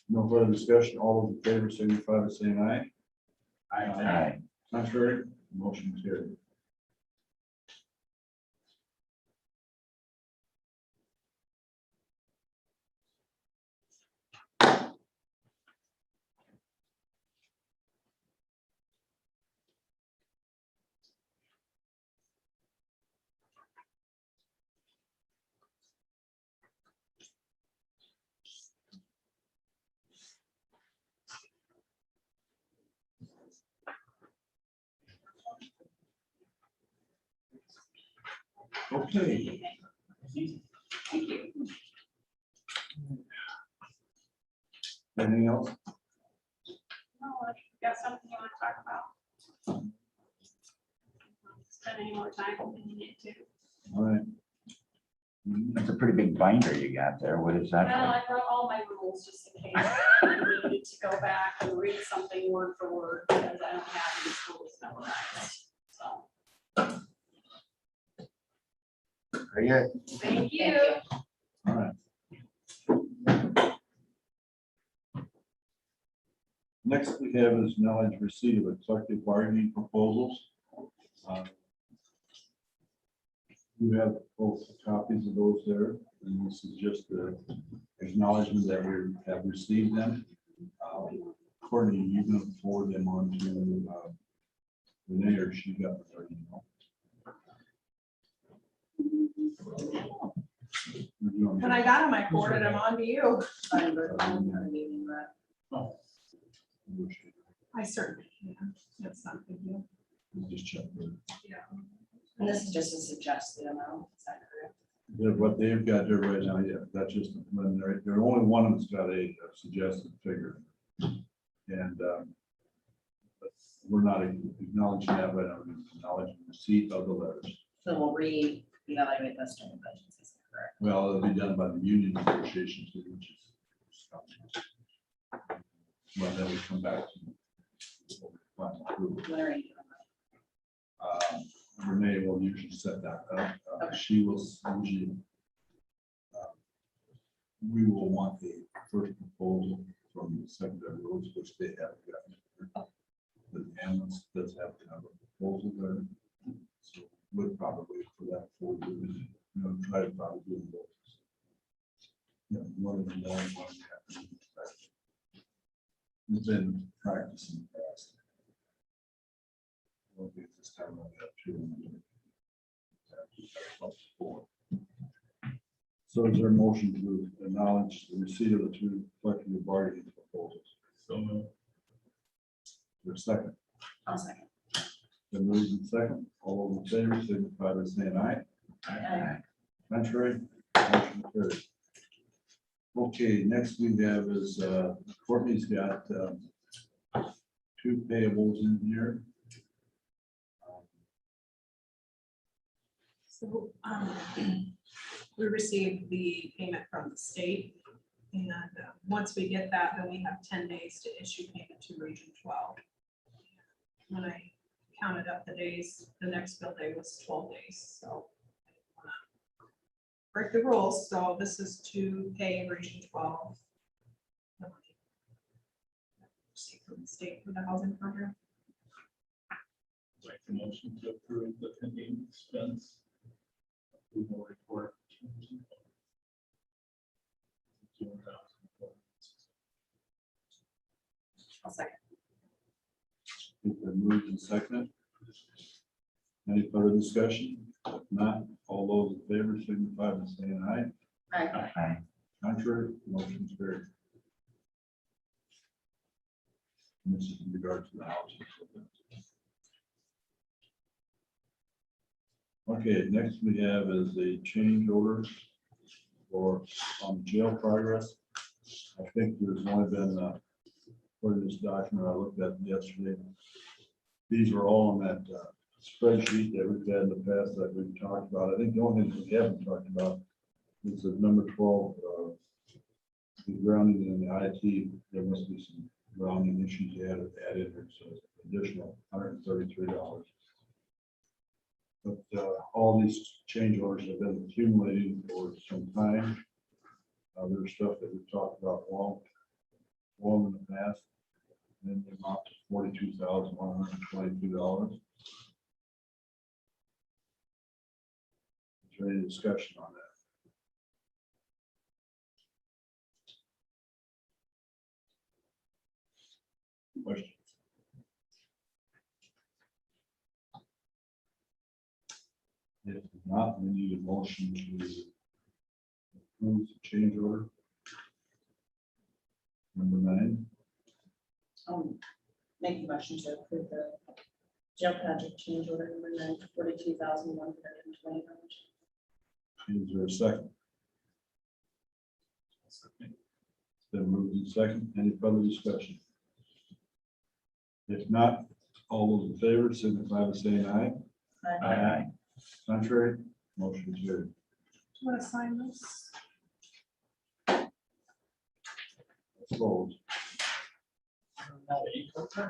S3: No further discussion. All those in favor signify by saying aye.
S4: Aye.
S3: Contrary, motion carried. Okay.
S7: Thank you.
S3: Anything else?
S7: No, if you got something you want to talk about. Spend any more time than you need to.
S3: All right.
S4: That's a pretty big binder you got there. What is that?
S7: Well,
S4: for?
S7: I wrote all my rules just in case you needed to go back and read something word for word, because I don't have these rules memorized, so.
S4: Very good.
S7: Thank you.
S3: All right. Next we have is knowledge receipt of collective bargaining proposals. You have both copies of those there, and this is just the acknowledgement that we have received them. Courtney, you can forward them on to Renee, or she got it already,
S5: When I got them, I forwarded them on to you. I certainly can. That's not a big deal.
S3: Just check.
S5: Yeah.
S6: And this is just a suggested amount, is that correct?
S3: What they've got there right now, yeah, that's just a preliminary. There only one that's got a suggested figure. And but we're not acknowledging that, but I'm acknowledging receipt of the letters.
S6: So we'll reevaluate this during the budget season, correct?
S3: Well, it'll be done by the union negotiations, which is. Well, then we come back to. Final approval.
S6: When are you doing that?
S3: Renee will usually set that up.
S6: Okay.
S3: She will usually. We will want the first proposal from the secondary roads, which they have gotten. The ambulance does have kind of a proposal there. So we'll probably for that for you, try to probably do both. One of them, one we have. It's been practice in the past. Will be this time we have two. So is there a motion to acknowledge the receipt of the two collective bargaining proposals? So moved. Your second.
S6: I'll second.
S3: Then moved in second. All those in favor signify by saying aye.
S6: Aye.
S3: Contrary. Motion carried. Okay, next we have is Courtney's got two payables in here.
S5: So we received the payment from the state. And once we get that, then we have 10 days to issue payment to Region 12. When I counted up the days, the next bill day was 12 days. So I didn't wanna break the rules. So this is to pay Region 12. the money received from the state for the housing program.
S1: Like the motion to approve the pending expense. Approval report.
S6: I'll second.
S3: It's been moved and seconded. Any further discussion? If not, all those in favor signify by saying aye.
S6: Aye.
S4: Aye.
S3: Contrary, motion carried. And this is in regard to the housing. Okay, next we have is the change order for jail progress. I think there's only been for this document I looked at yesterday. These are all on that spreadsheet that we've had in the past that we've talked about. I think the only thing we haven't talked about is the number 12, the grounding in the IT. There must be some grounding issues added there, so it's additional $133. But all these change orders have been accumulating for some time. There's stuff that we've talked about long in the past. And then the amount to $42,122. Is there any discussion on that? Questions? If not, we need a motion to approve the change order. Number 9.
S6: Make a motion to approve the jail project change order number 9 for $42,120.
S3: Is there a second? It's been moved in second. Any further discussion? If not, all those in favor signify by saying aye.
S4: Aye.
S3: Contrary, motion carried.
S5: Do you want to sign this?
S3: Opposed? Okay.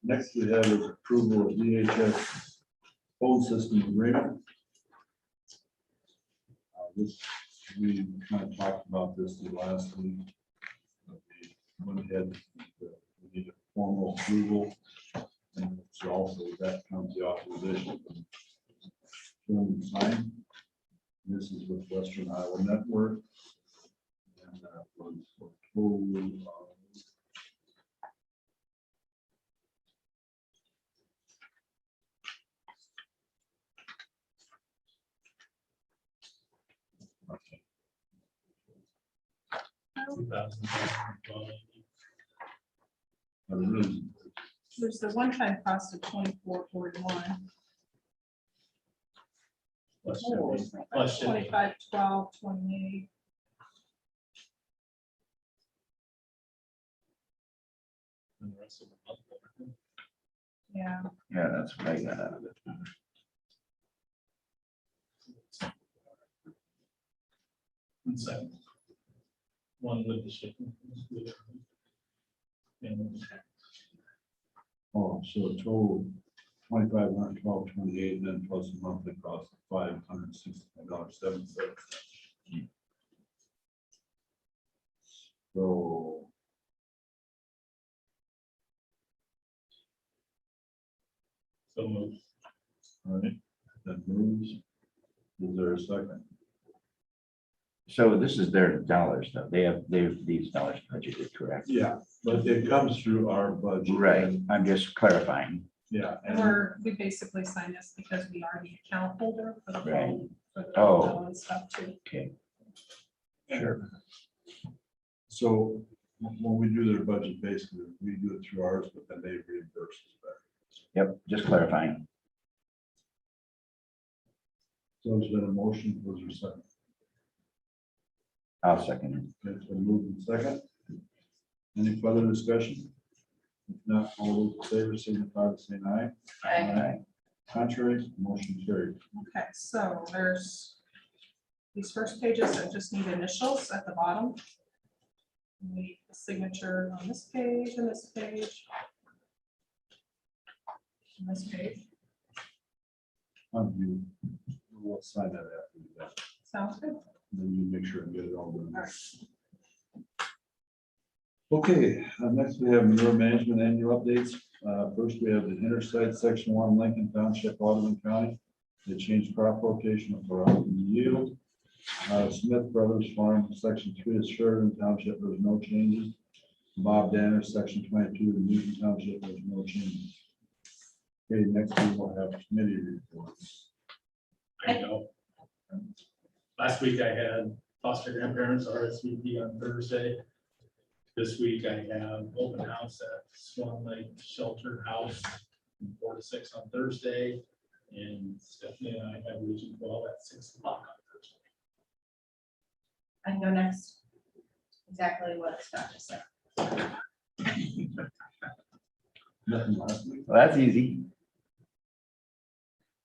S3: Next we have is approval of DHS phone system agreement. This, we kind of talked about this the last week. We went ahead, we need a formal approval. And so also that comes the authorization. Chairman sign. This is with Western Iowa Network. And was for total,
S5: There's the one-time cost of $24.41. $25.12.28. Yeah.
S4: Yeah, that's what I got out of it.
S1: One second. One with the shipping.
S3: oh, so a total $2,512.28, and then plus a monthly cost of $565.07. So.
S1: So moved.
S3: All right, that moves. Is there a second?
S4: So this is their dollars though. They've these dollars budgeted, correct?
S3: Yeah, but it comes through our budget.
S4: Right. I'm just clarifying.
S3: Yeah.
S5: And we basically signed this because we are the account holder for the
S4: Right.
S5: phone, for the
S4: Oh.
S5: bill and stuff too.
S4: Okay. Sure.
S3: So when we do their budget, basically, we do it through ours, but then they reimburse us back.
S4: Yep, just clarifying.
S3: So is that a motion? Was there a second?
S4: I'll second it.
S3: It's been moved in second. Any further discussion? If not, all those in favor signify by saying aye.
S4: Aye.
S3: Contrary, motion carried.
S5: Okay, so there's these first pages that just need initials at the bottom. We need a signature on this page and this page. And this page.
S3: You will sign that after you that.
S5: Sounds good.
S3: Then you make sure and get it all done.
S5: All right.
S3: Okay, next we have manure management annual updates. First, we have the Intersite Section 1, Lincoln Township, Audubon County. They changed crop rotation for yield. Smith Brothers Farm, Section 3 is Sheridan Township, there's no changes. Bob Danner, Section 22, in Newton Township, there's no changes. Okay, next we will have committee reports.
S1: I know. Last week I had foster grandparents RSVP on Thursday.
S8: This week I have open house at Swan Lake Shelter House from 4 to 6 on Thursday. And Stephanie and I have Region 12 at 6 o'clock on Thursday.
S6: I can go next. Exactly what Scott just said.
S3: Nothing last week.
S4: Well, that's easy.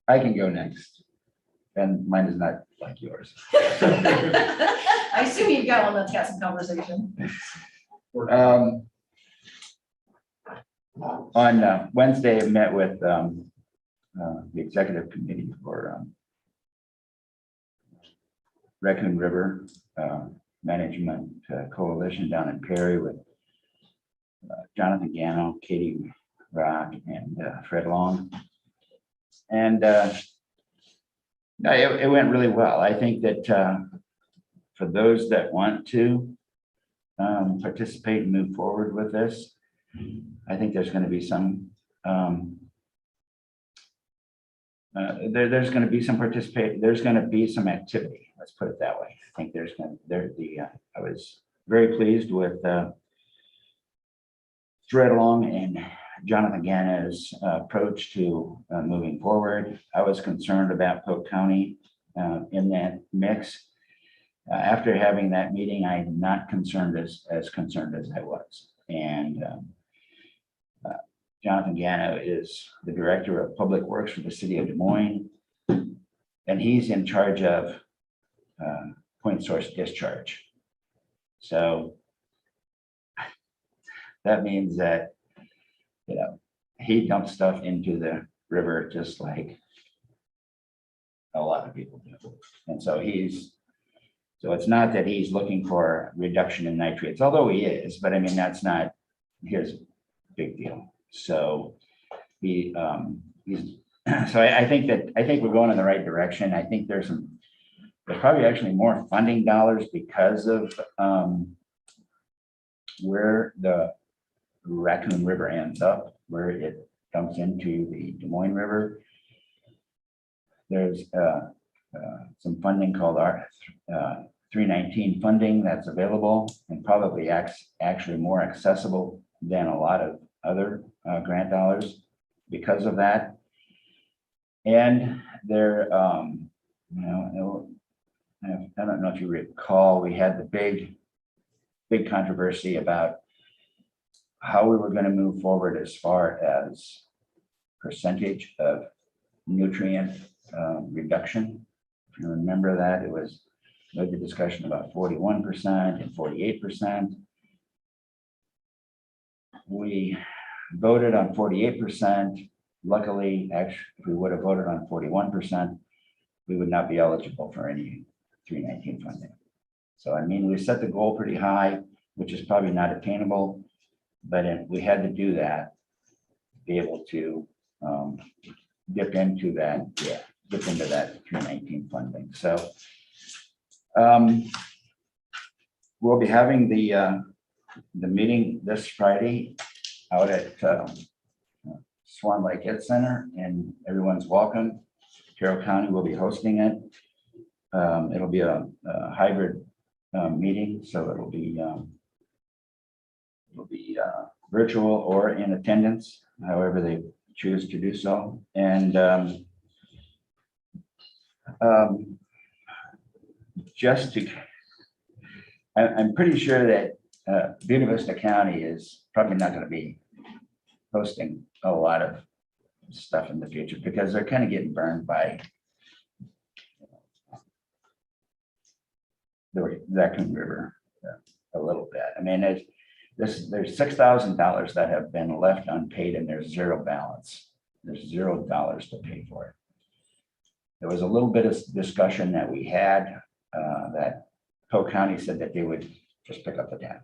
S4: I can go next. And mine is not like yours.
S6: I assume you've got one that's got some conversation.
S4: On Wednesday, I met with the executive committee for Raccoon River Management Coalition down in Perry with Jonathan Gano, Katie Rock, and Fred Long. And no, it went really well. I think that for those that want to participate and move forward with this, I think there's going to be some there's going to be some participate. There's going to be some activity. Let's put it that way. I think there's going to I was very pleased with Fred Long and Jonathan Gana's approach to moving forward. I was concerned about Polk County in that mix. After having that meeting, I'm not concerned as concerned as I was. And Jonathan Gano is the Director of Public Works for the City of Des Moines, and he's in charge of point source discharge. So that means that, you know, he dumps stuff into the river just like a lot of people do. And so it's not that he's looking for reduction in nitrates, although he is, but I mean, that's not his big deal. So he's so I think we're going in the right direction. I think there's probably actually more funding dollars because of where the Raccoon River ends up, where it dumps into the Des Moines River. There's some funding called our 319 funding that's available and probably actually more accessible than a lot of other grant dollars because of that. And there, you know, I don't know if you recall, we had the big controversy about how we were going to move forward as far as percentage of nutrient reduction. If you remember that, it was the discussion about 41% and 48%. We voted on 48%. Luckily, actually, if we would have voted on 41%, we would not be eligible for any 319 funding. So, I mean, we set the goal pretty high, which is probably not attainable, but we had to do that to be able to dip into that 319 funding. So we'll be having the meeting this Friday out at Swan Lake Ed Center, and everyone's welcome. Carroll County will be hosting it. It'll be a hybrid meeting, so it'll be virtual or in attendance, however they choose to do so. And I'm pretty sure that Buena Vista County is probably not going to be hosting a lot of stuff in the future because they're kind of getting burned by the Raccoon River a little bit. I mean, there's $6,000 that have been left unpaid and there's zero balance. There's $0 to pay for it. There was a little bit of discussion that we had that Polk County said that they would just pick up the tab.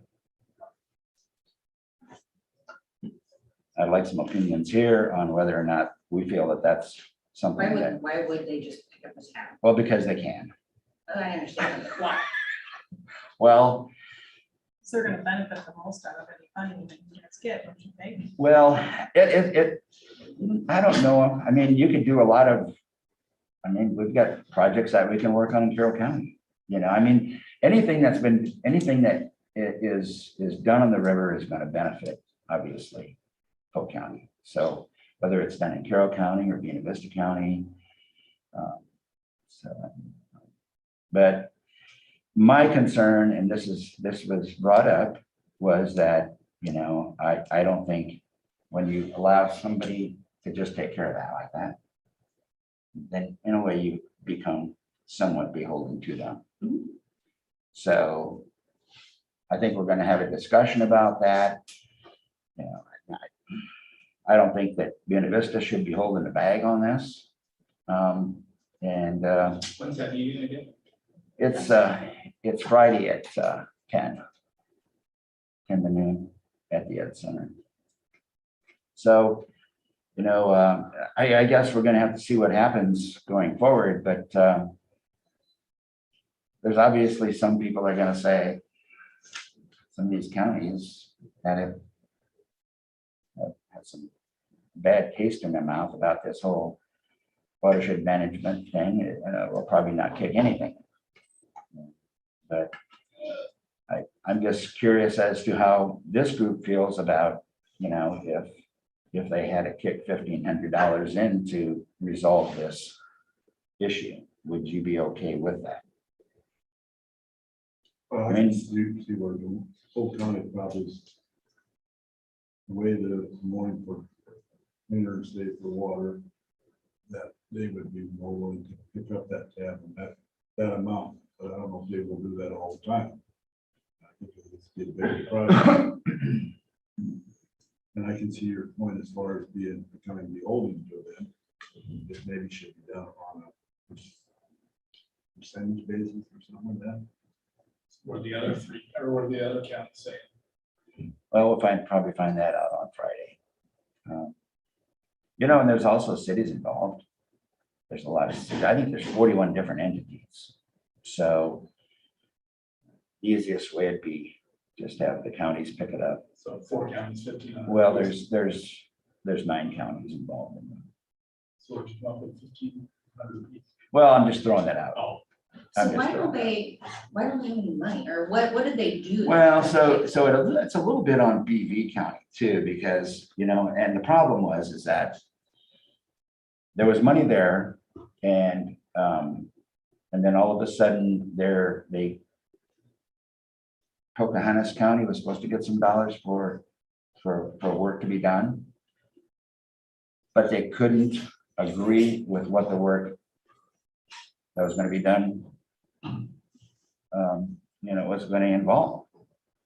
S4: I'd like some opinions here on whether or not we feel that that's something
S6: Why would they just pick up the tab?
S4: well, because they can.
S6: I understand. Why?
S4: Well,
S5: So they're gonna benefit the most out of any funding that you guys get, don't you think?
S4: well, I don't know. I mean, you could do a lot of, I mean, we've got projects that we can work on in Carroll County. You know, I mean, anything that is done on the river is going to benefit, obviously, Polk County. So whether it's done in Carroll County or Buena Vista County. So, but my concern, and this was brought up, was that, you know, I don't think when you allow somebody to just take care of that like that, then in a way you become somewhat beholden to them. So I think we're going to have a discussion about that. You know, I don't think that Buena Vista should be holding the bag on this.
S8: When's that meeting again?
S4: It's Friday at 10 to noon at the Ed Center. So, you know, I guess we're going to have to see what happens going forward, but there's obviously some people are going to say some of these counties that have some bad taste in their mouth about this whole watershed management thing. Will probably not kick anything. But I'm just curious as to how this group feels about, you know, if they had to kick $1,500 in to resolve this issue, would you be okay with that?
S3: I can see where the whole county probably is the way the morning for interstate for water, that they would be more willing to pick up that tab and that amount, but I don't know if they will do that all the time. I think it's a big project. And I can see your point as far as becoming beholden to them. It maybe should be done on a percentage basis or something like that.
S8: What are the other three, or what are the other counties saying?
S4: Well, we'll probably find that out on Friday. You know, and there's also cities involved. There's a lot of cities. I think there's 41 different entities. So the easiest way would be just have the counties pick it up.
S8: So 4 counties, 1,500.
S4: Well, there's 9 counties involved in them.
S8: So would you come up with 1,500?
S4: Well, I'm just throwing that out.
S8: Oh,
S6: So why don't they have any money, or what did they do?
S4: Well, so it's a little bit on BV County too, because, you know, and the problem is that there was money there, and then all of a sudden Pocahontas County was supposed to get some dollars for work to be done, but they couldn't agree with what the work that was going to be done, you know, was going to involve.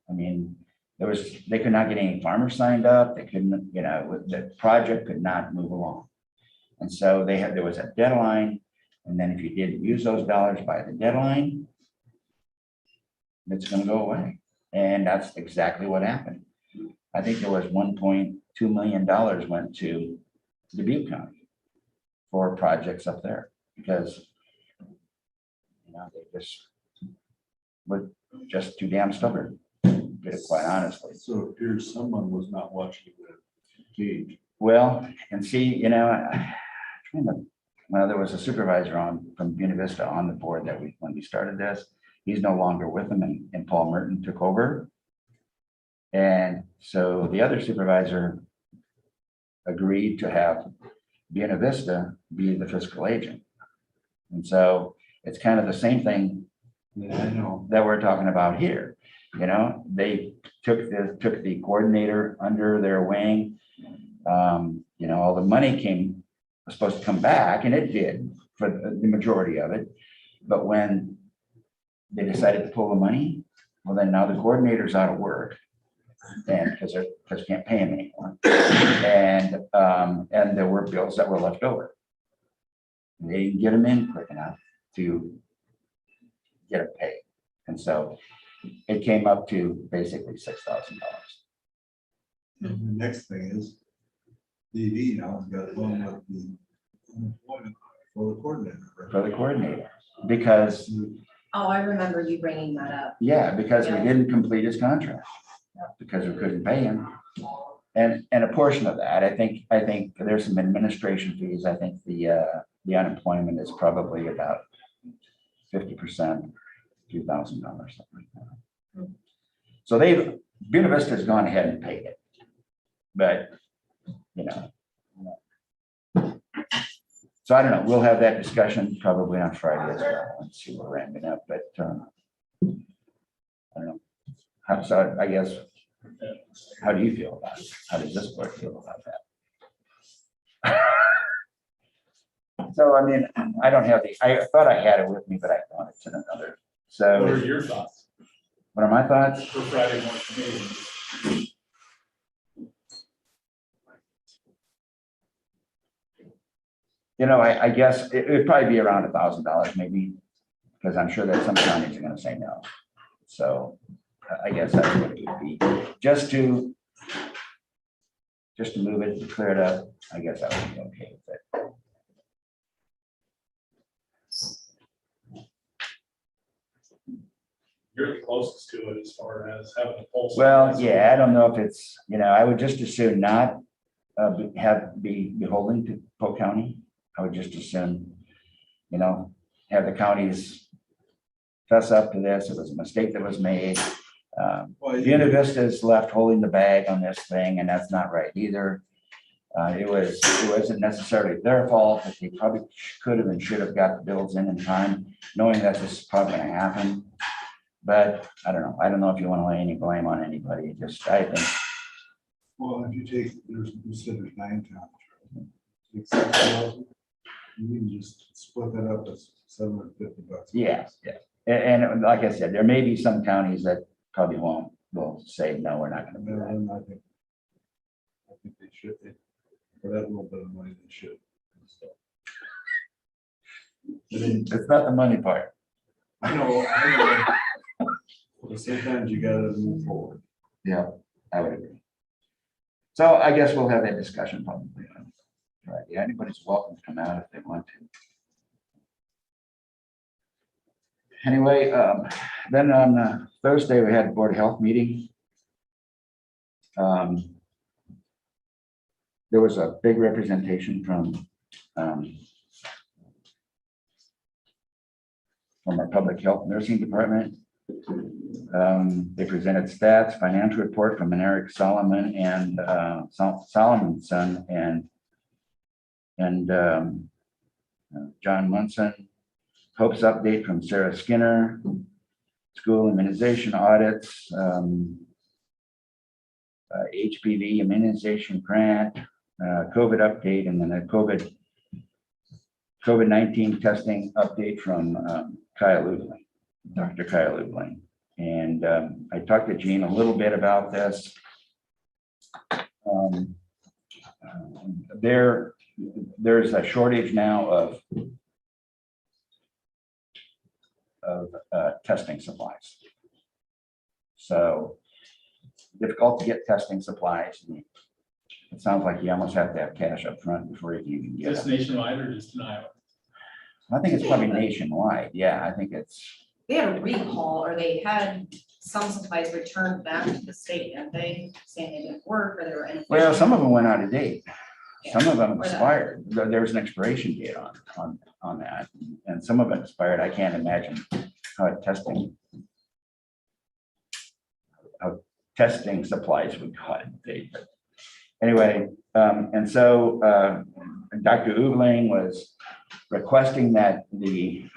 S4: I mean, they could not get any farmers signed up. They couldn't, you know, the project could not move along. And so there was a deadline. And then if you didn't use those dollars by the deadline, it's going to go away. And that's exactly what happened. I think there was $1.2 million went to Dubuque County for projects up there, because, you know, they just were just too damn stubborn, to get it quite honestly.
S3: So it appears someone was not watching the gauge.
S4: Well, and see, you know, well, there was a supervisor from Buena Vista on the board when we started this. He's no longer with them, and Paul Merton took over. And so the other supervisor agreed to have Buena Vista be the fiscal agent. And so it's kind of the same thing,
S3: Yeah, I know.
S4: that we're talking about here. You know, they took the coordinator under their wing. You know, all the money was supposed to come back, and it did for the majority of it. But when they decided to pull the money, well, then now the coordinator's out of work, and because you can't pay him anymore, and there were bills that were left over. They didn't get them in quick enough to get it paid, and so it came up to basically $6,000.
S3: The next thing is, DV now has got to loan up the unemployment for the coordinator. right?
S4: For the coordinator, because,
S6: Oh, I remember you bringing that up.
S4: yeah, because we
S6: Yeah.
S4: didn't complete his contract, because we couldn't pay him. And a portion of that, I think there's some administration fees. I think the unemployment is probably about 50%, $2,000, something like that. So Buena Vista's gone ahead and paid it. But, you know. So I don't know, we'll have that discussion probably on Friday as well and see where we're ending up, but I don't know. So I guess, how do you feel about it? How does this board feel about that? So, I mean, I don't have I thought I had it with me, but I thought it's in another. So.
S8: What are your thoughts
S4: What are my thoughts?
S8: for Friday morning meeting?
S4: You know, I guess it'd probably be around $1,000 maybe, because I'm sure that some counties are gonna say no. So I guess that's what it would be, just to move it, to clear it up. I guess I would be okay with it.
S8: You're the closest to it as far as having a pulse.
S4: Well, yeah, I don't know if it's, you know, I would just as soon not be beholden to Polk County. I would just assume, you know, have the counties fess up to this. It was a mistake that was made. Buena Vista's left holding the bag on this thing, and that's not right either. It wasn't necessarily their fault, but they probably could have and should have got the bills in time, knowing that this is probably going to happen. But I don't know. I don't know if you want to lay any blame on anybody. Just, I think.
S3: Well, if you take, you said there's 9 towns, right? Take 6,000, you can just split that up as $750.
S4: Yeah. And like I said, there may be some counties that probably will say, no, we're not going to do that.
S3: And I think they should, for that little bit of money, they should.
S4: It's not the money part.
S3: I know. But sometimes you gotta move forward.
S4: Yeah, I would agree. So I guess we'll have that discussion probably on Friday. Anybody's welcome to come out if they want to. Anyway, then on Thursday, we had the Board of Health meeting. There was a big representation from our public health nursing department. They presented stats, financial report from Eric Solomon and Solomon's son and John Munson. Hopes update from Sarah Skinner. School immunization audits. HPV immunization grant. COVID update, and then a COVID-19 testing update from Dr. Kyle Ubling. And I talked to Gene a little bit about this. There's a shortage now of testing supplies. So difficult to get testing supplies. It sounds like you almost have to have cash up front before you can even get
S8: Just
S4: it.
S8: nationwide or just in Iowa?
S4: I think it's probably nationwide. Yeah, I think it's.
S6: They had a recall, or they had some supplies returned back to the state, and they saying they didn't work or they were inefficient.
S4: Well, some of them went out of date. Some of them
S6: Or that.
S4: expired. There was an expiration date on that, and some of it expired. I can't imagine how testing supplies would go out of date. But anyway, and so Dr. Ubling was requesting that the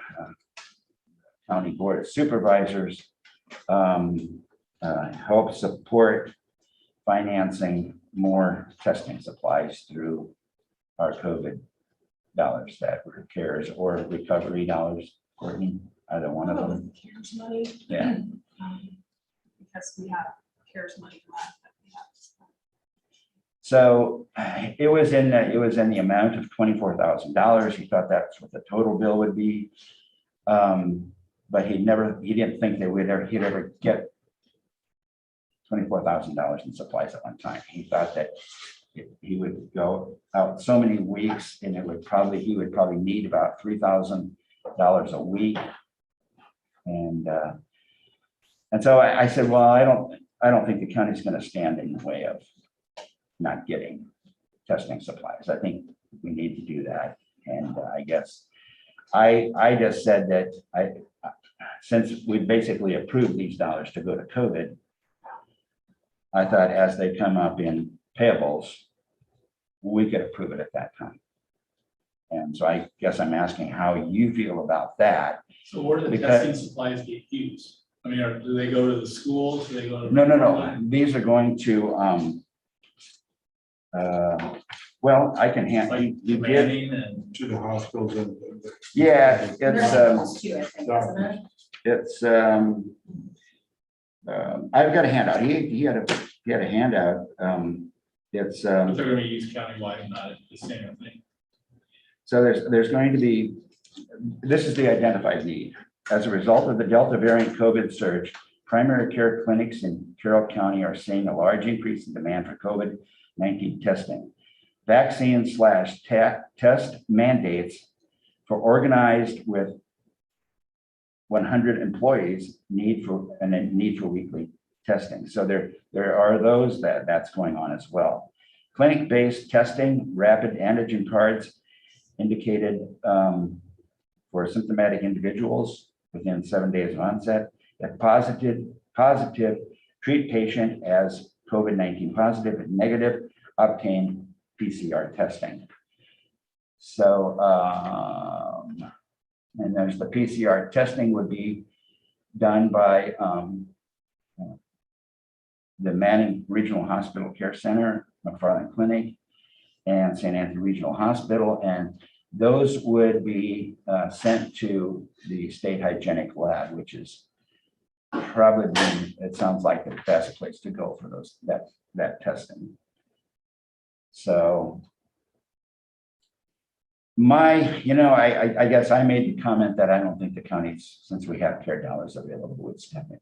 S4: County Board of Supervisors help support financing more testing supplies through our COVID dollars that were CARES or recovery dollars, Courtney, either one of them.
S5: CARES money.
S4: Yeah.
S5: Because we have CARES money left that we have.
S4: So it was in the amount of $24,000. He thought that's what the total bill would be. But he didn't think that he'd ever get $24,000 in supplies at one time. He thought that he would go out so many weeks and he would probably need about $3,000 a week. And so I said, well, I don't think the county's going to stand in the way of not getting testing supplies. I think we need to do that. And I guess I just said that since we basically approved these dollars to go to COVID, I thought as they come up in payables, we could approve it at that time. And so I guess I'm asking how you feel about that.
S8: So where do the
S4: Because-
S8: testing supplies get used? I mean, do they go to the schools? Do they go to?
S4: No. These are going to, well, I can hand,
S8: Like
S4: you give,
S8: Manning and.
S3: To the hospitals and.
S4: yeah,
S6: There's
S4: it's,
S6: a cost too, I think, isn't it?
S4: it's, I've got a handout. He had a handout. It's,
S8: But they're gonna be used countywide, not the same thing.
S4: so there's going to be, this is the identified need. As a result of the Delta variant COVID surge, primary care clinics in Carroll County are seeing a large increase in demand for COVID-19 testing. Vaccine/test mandates for organized with 100 employees need for weekly testing. So there are those that's going on as well. Clinic-based testing, rapid antigen cards indicated for symptomatic individuals within 7 days of onset. If positive, treat patient as COVID-19 positive and negative, obtain PCR testing. So, and there's the PCR testing would be done by the Manning Regional Hospital Care Center, McFarland Clinic, and St. Anthony Regional Hospital, and those would be sent to the state hygienic lab, which is probably, it sounds like the best place to go for that testing. So I guess I made the comment that I don't think the counties, since we have care dollars available, would step in,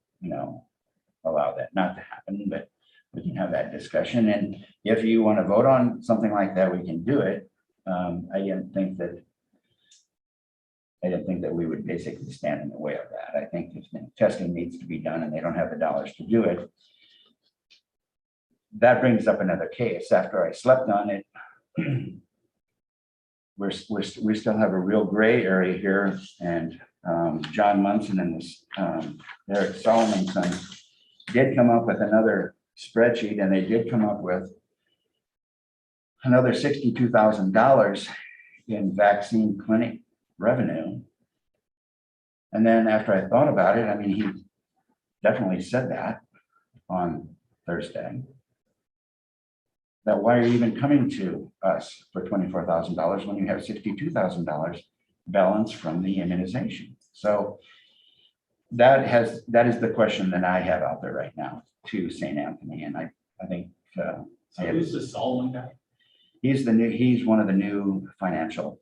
S4: allow that not to happen, but we can have that discussion. And if you want to vote on something like that, we can do it. I didn't think that we would basically stand in the way of that. I think if the testing needs to be done and they don't have the dollars to do it, that brings up another case. After I slept on it, we still have a real gray area here, and John Munson and this Eric Solomon's son did come up with another spreadsheet, and they did come up with another $62,000 in vaccine clinic revenue. And then after I thought about it, I mean, he definitely said that on Thursday. That why are you even coming to us for $24,000 when you have $62,000 balance from the immunization? So that is the question that I have out there right now to St. Anthony, and I think
S8: So who's the Solomon guy
S4: he's one of the new financial.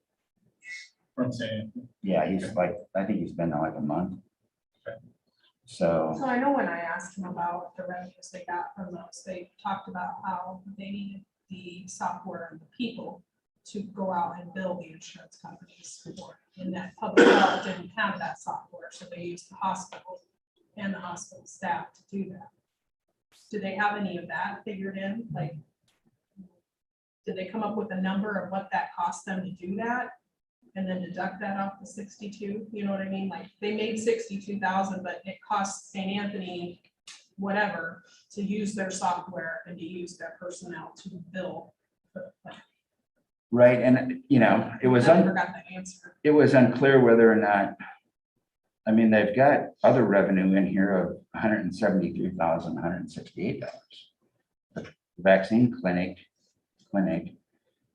S8: from saying?
S4: Yeah, he's like, I think he's been there like a month. So,
S5: So I know when I asked him about the revenues they got from those, they talked about how they needed the software and the people to go out and bill the insurance companies for it. And that public health didn't have that software, so they used the hospital and the hospital staff to do that. Do they have any of that figured in? Like, did they come up with a number of what that cost them to do that? And then deduct that off the 62, you know what I mean? Like, they made 62,000, but it cost St. Anthony whatever to use their software and to use their personnel to bill for the plan.
S4: right, and it was
S5: I never got that answer.
S4: it was unclear whether or not, I mean, they've got other revenue in here of $173,168. The vaccine clinic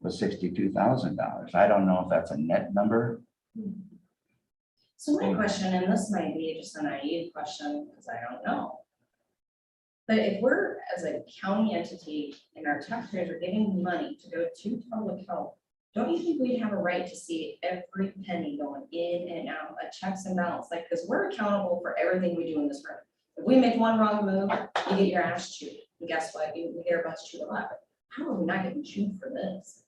S4: was $62,000. I don't know if that's a net number.
S6: So my question, and this might be just a naive question, because I don't know. But if we're, as a county entity, and our taxpayers are giving money to go to public health, don't you think we'd have a right to see every penny going in and out, a checks and balance? Like, because we're accountable for everything we do in this room. If we make one wrong move, you get your ass chewed. And guess what? You get our butts chewed alive. How are we not getting chewed for this?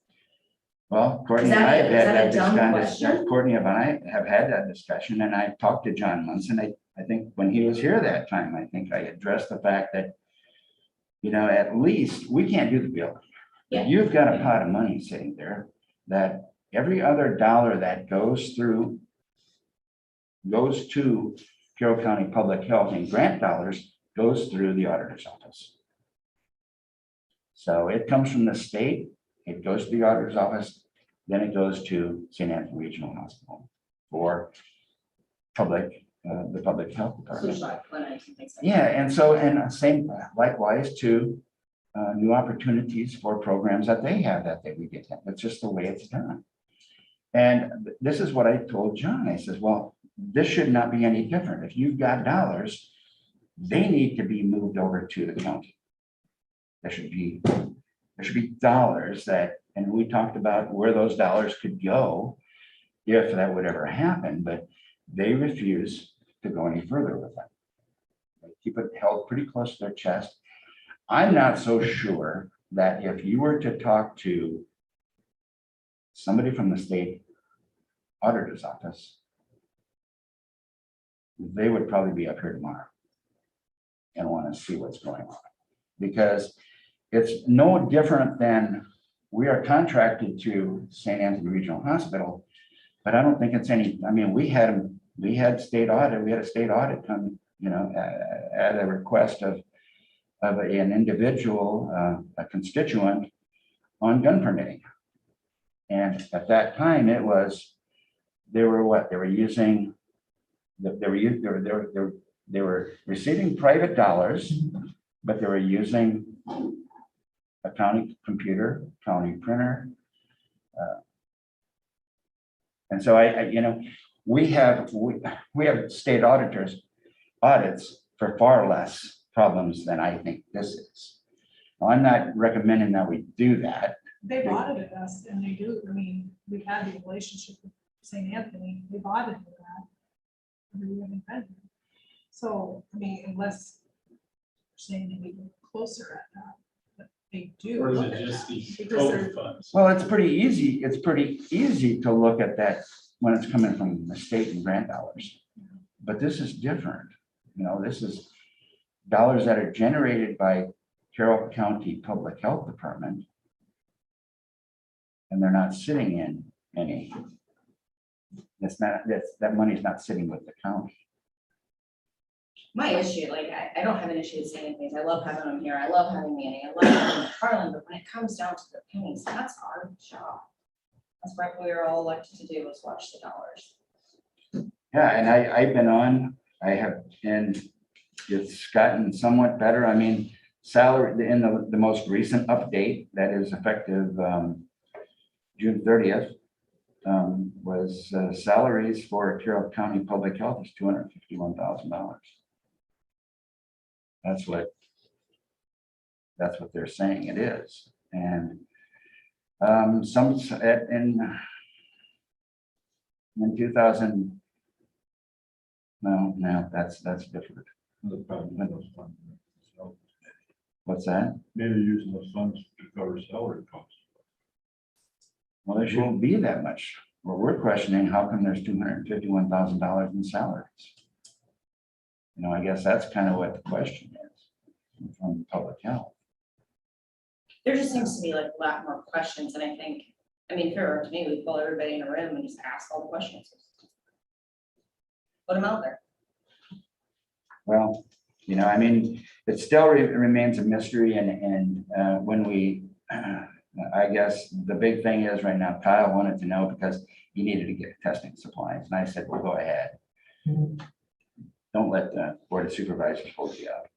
S4: Well, Courtney
S6: Is
S4: and
S6: that
S4: I have
S6: a-
S4: had
S6: is that
S4: that
S6: a dumb
S4: discussion.
S6: question?
S4: Courtney and I have had that discussion, and I talked to John Munson. I think when he was here that time, I think I addressed the fact that, at least we can't do the billing.
S6: Yeah.
S4: You've got a pot of money sitting there that every other dollar that goes to Carroll County Public Health, and grant dollars goes through the auditor's office. So it comes from the state, it goes to the auditor's office, then it goes to St. Anthony Regional Hospital for the public health department.
S6: Flu shot clinics and things like that.
S4: Yeah, and same likewise to new opportunities for programs that they have that we get. That's just the way it's done. And this is what I told John. I says, well, this should not be any different. If you've got dollars, they need to be moved over to the county. There should be dollars that, and we talked about where those dollars could go if that would ever happen, but they refuse to go any further with that. They keep it held pretty close to their chest. I'm not so sure that if you were to talk to somebody from the state auditor's office, they would probably be up here tomorrow and want to see what's going on. Because it's no different than we are contracted to St. Anthony Regional Hospital, but I don't think it's any, I mean, we had state audit, we had a state audit come, at a request of an individual, a constituent on gun permitting. And at that time it was, they were receiving private dollars, but they were using a county computer, county printer. And so we have state audits for far less problems than I think this is. Now, I'm not recommending that we do that.
S5: They've audited us and they do, I mean, we've had the relationship with St. Anthony, they've audited that. We haven't been here. So, I mean, unless you're saying they need to look closer at that, but they do.
S8: Or is
S5: look
S8: it
S5: at
S8: just
S5: that
S8: the
S5: because they're-
S8: COVID funds?
S4: Well, it's pretty easy. It's pretty easy to look at that when it's coming from the state and grant dollars. But this is different. This is dollars that are generated by Carroll County Public Health Department. And they're not sitting in any. That money's not sitting with the county.
S6: My issue, like, I don't have an issue with saying things. I love having them here. I love having Manny. I love having Carlin, but when it comes down to the pennies, that's our job. That's what we are all elected to do, is watch the dollars.
S4: Yeah, and I've been on, and it's gotten somewhat better. I mean, salary in the most recent update that is effective June 30th was salaries for Carroll County Public Health is $251,000. That's what they're saying it is. And in 2000, no, that's different. What's that?
S3: Maybe using those funds to cover salary costs.
S4: Well, there shouldn't be that much. Well, we're questioning how come there's $251,000 in salaries. I guess that's kind of what the question is from public health.
S6: There just seems to be like a lot more questions, and I think, I mean, if it were up to me, we'd pull everybody in a room and just ask all the questions. Put them out there.
S4: Well, I mean, it still remains a mystery, and when we, I guess the big thing is right now, Kyle wanted to know because he needed to get testing supplies, and I said, well, go ahead. Don't let the Board of Supervisors hold you up.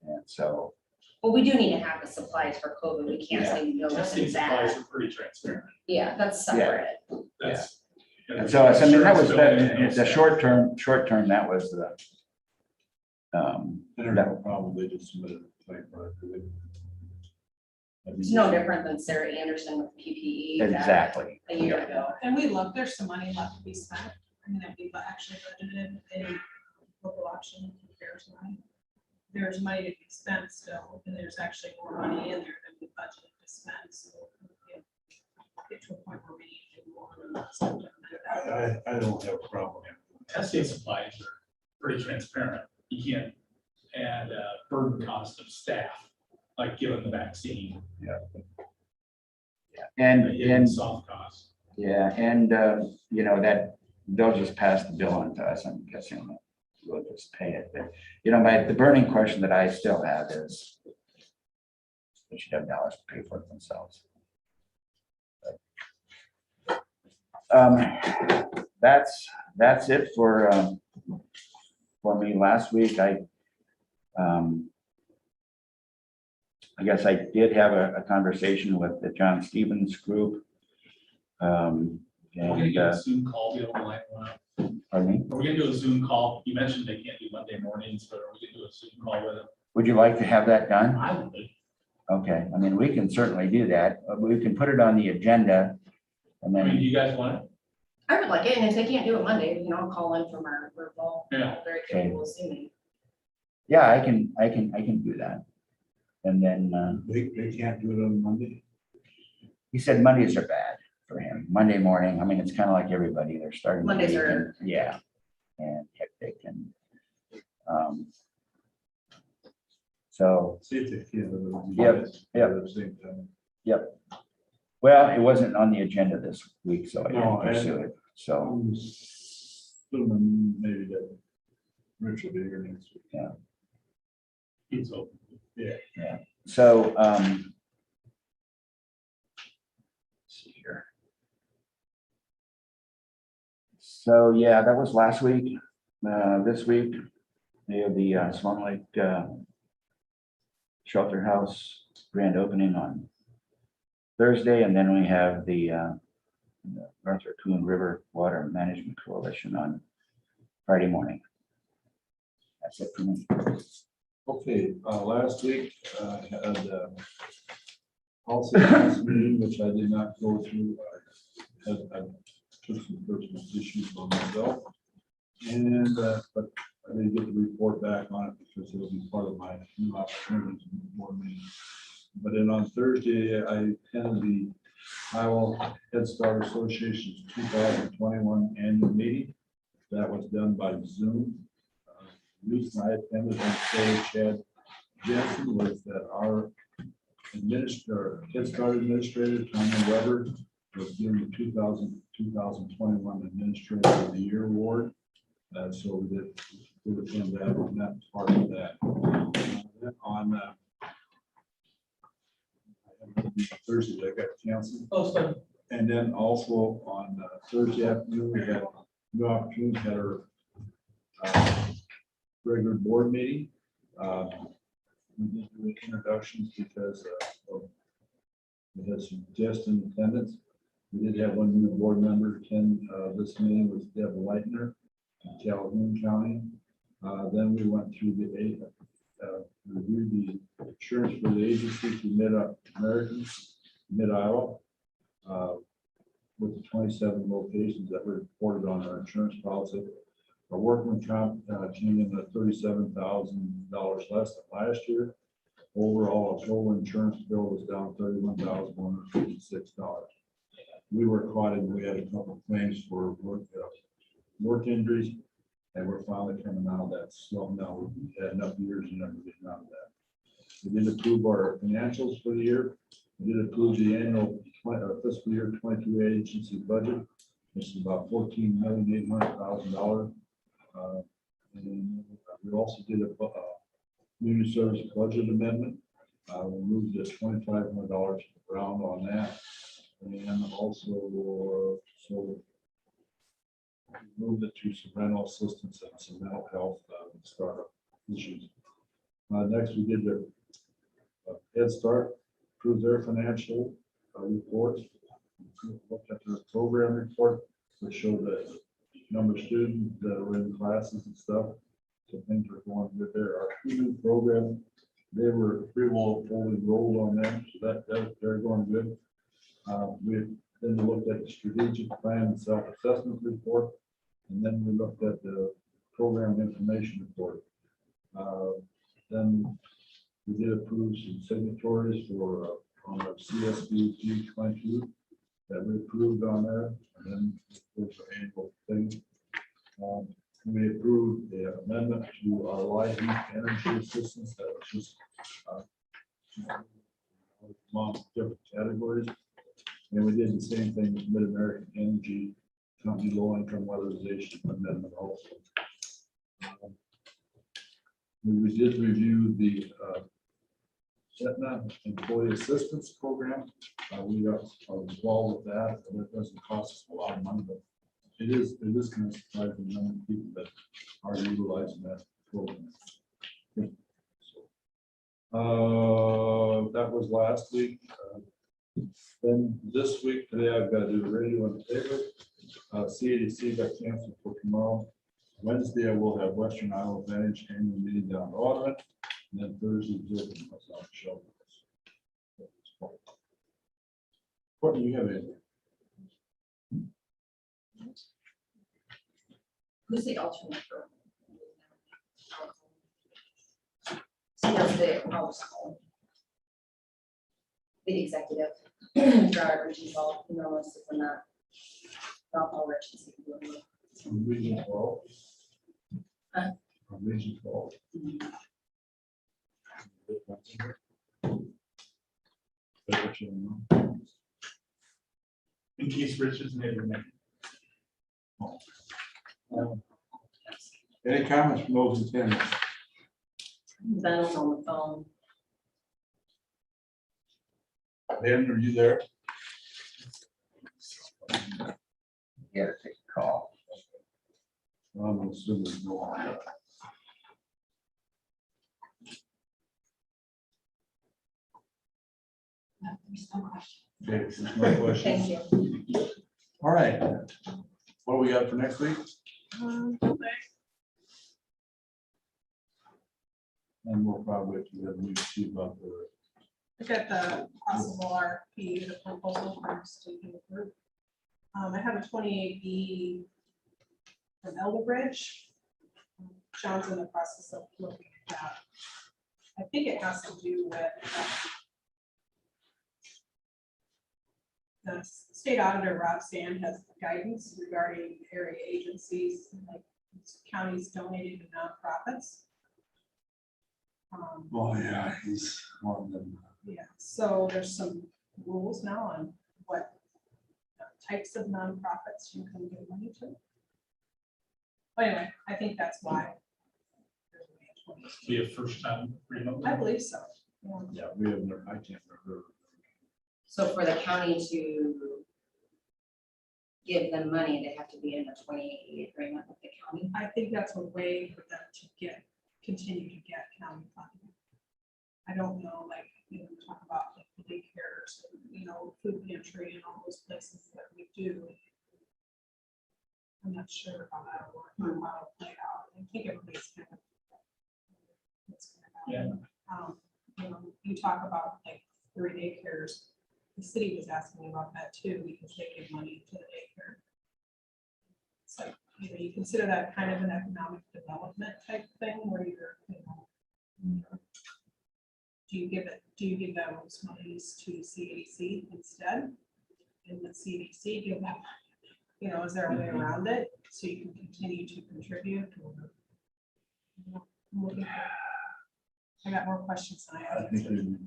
S4: And so.
S6: Well, we do need to have the supplies for COVID. We can't
S4: Yeah.
S6: say no
S8: Testing
S6: to
S8: supplies
S6: that.
S8: are pretty transparent.
S6: Yeah, that's separate.
S8: That's.
S4: And so, I mean, that was
S8: Insurance
S4: the short term, that was the.
S3: There's no problem, they just submitted a claim, right?
S6: It's no different than Sarah Anderson with PPE. back
S4: Exactly.
S6: A year ago.
S5: And we look, there's some money left to be spent. I mean, that we've actually budgeted in local option repairs line. There's money to be spent still, and there's actually more money in there than we budgeted to spend, so. Get to a point where we need to move on and not spend it.
S3: I don't have a problem.
S8: Testing supplies are pretty transparent. You can't add burden cost of staff, like giving the vaccine.
S4: And
S8: Soft costs.
S4: yeah, and that they'll just pass the bill on to us. I'm guessing we'll just pay it. But the burning question that I still have is, They should have dollars to pay for it themselves. That's it for me. Last week, I guess I did have a conversation with the John Stevens group.
S8: We're gonna get a Zoom call, be able to line one up.
S4: Pardon me?
S8: We're gonna do a Zoom call. You mentioned they can't do Monday mornings, but are we gonna do a Zoom call with them?
S4: Would you like to have that done?
S8: I would.
S4: Okay, I mean, we can certainly do that. We can put it on the agenda. And
S8: I mean, do
S4: then,
S8: you guys want it?
S6: I would like it, and if they can't do it Monday, we can all call in from our virtual.
S8: Yeah.
S6: Very capable Zooming.
S4: yeah, I can do that. And then,
S3: They can't do it on Monday.
S4: he said Mondays are bad for him. Monday morning, I mean, it's kind of like everybody, they're starting. the
S6: Mondays
S4: week
S6: are-
S4: and- Yeah, and hectic and, so,
S3: See if they can. but it'll be
S4: Yep,
S3: nice
S4: yep.
S3: At the same time.
S4: well, it wasn't on the agenda this week, so I
S3: No,
S4: didn't pursue it. So,
S3: I'm assuming maybe that Rich will be here next week.
S8: It's open.
S4: so, let's see here. So, yeah, that was last week. This week, they have the Swan Lake Shelter House grand opening on Thursday, and then we have the North Raccoon River Water Management Coalition on Friday morning. That's it for me.
S3: Okay, last week, I had policy council meeting, which I did not go through. I took some personal issues on myself. And, but I didn't get the report back on it because it'll be part of my new opportunities in the board meeting. But then on Thursday, I attended the Iowa Head Start Association's 2021 annual meeting. That was done by Zoom. The reason I attended and so Chad Jensen was that our Head Start administrator, Tanya Weber, was given the 2021 Administrator of the Year Award. So we did attend that, and that's part of that. On Thursday, I got canceled.
S8: Oh, sorry.
S3: And then also on Thursday afternoon, we had new opportunity, had our regular board meeting. We did do introductions because we had some guests in attendance. We did have one new board member attend this meeting, was Deb Leitner in Calhoun County. Then we went through reviewed the insurance for the agency to Mid-American, Mid-Iowa, with the 27 locations that were reported on our insurance policy. Our workman comp came in at $37,000 less than last year. Overall, our total insurance bill was down $31,156. We were caught in, we had a couple of claims for work injuries, and we're finally coming out of that. So now we've had enough years and never getting out of that. We did approve our financials for the year. We did approve the annual fiscal year 22 agency budget. This is about $14,800,000. And we also did a community service budget amendment. We moved the $2,500 around on that. And also, so moved it to some rental assistance and some mental health startup issues. Next, we did the Head Start, approved their financial reports. Looked at their program report, which showed the number of students that were in classes and stuff. So things are going good there. Our two new programs, they were pretty well fully enrolled on them, so they're going good. We then looked at the strategic plan and self-assessment report, and then we looked at the program information report. Then we did approve some signatories for on our CSB 22 that we approved on there, and then those are annual things. We approved the amendment to our light heat energy assistance that was just among different categories. And we did the same thing with Mid-American Energy Company Low Income Weatherization Amendment also. We did review the Aetna Employee Assistance Program. We are involved with that, and it doesn't cost us a lot of money, but it is kind of surprising the number of people that are utilizing that program. That was last week. Then this week, today, I've got to do the radio and the paper. CADC got canceled for tomorrow. Wednesday, I will have Western Iowa Advantage annual meeting down in Audubon. And then Thursday, Zoom was on the show. What do you have in?
S6: Who's the alternate for? So that's the household. The executive, for our region call, you know, most of them not all rich.
S3: Region 12.
S6: Huh?
S3: Region 12.
S8: In case Rich is maybe.
S3: Any comments from those in attendance?
S6: Ben was on the phone.
S3: Ben, are you there?
S4: Yeah, take a call.
S3: I'm assuming no.
S6: There's no question.
S3: Okay, there's no questions.
S6: Thank you.
S3: All right. What do we got for next week? And we'll probably have to see about the.
S5: Look at the possible RFP, the proposal from student group. I have a 28B from Elder Bridge. Sean's in the process of looking at that. I think it has to do with the state auditor, Rob Sand, has guidance regarding area agencies, like counties donating to nonprofits.
S3: Oh, yeah, he's one of them.
S5: Yeah, so there's some rules now on what types of nonprofits you can give money to. But anyway, I think that's why.
S8: Be a first time.
S5: I believe so. Yeah.
S3: Yeah, we have never, I can't remember.
S6: So for the county to give them money, they have to be in a 28E agreement with the county.
S5: I think that's a way for them to continue to get county funding. I don't know, like, you know, talk about like the daycares, you know, food pantry and all those places that we do. I'm not sure how that'll work, or how it'll play out. I think everybody's kind of. It's gonna happen. You know, you talk about like 3 daycares. The city was asking about that too, because they give money to the daycare. It's like, you know, you consider that kind of an economic development type thing where you're, you know, do you give those monies to CAC instead? And the CAC give them, you know, is there a way around it so you can continue to contribute? Or, you know, I'm looking for- I got more questions than I
S3: I
S5: have
S3: think
S5: answers.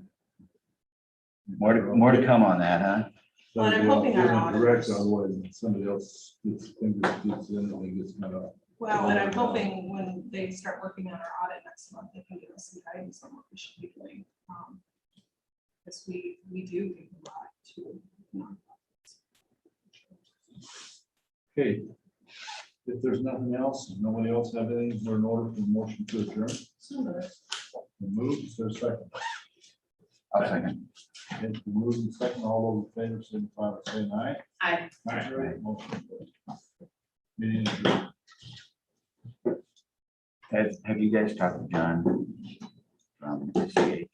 S4: More to come on that, huh?
S5: Well, I'm hoping our
S3: Direct,
S5: auditors-
S3: otherwise somebody else gets fingers in and it gets kind of.
S5: Well, and I'm hoping when they start working on our audit next month, they can give us some guidance on what we should be doing. Because we do give a lot to nonprofits.
S3: Okay. If there's nothing else, nobody else have anything, we're in order for motion to adjourn. Move, is there a second?
S4: I'll second.
S3: It's been moved and second, all those in favor, signify by saying aye.
S6: I
S3: Aye. Motion carries. Meeting adjourned.
S4: Have you guys talked to John from CH?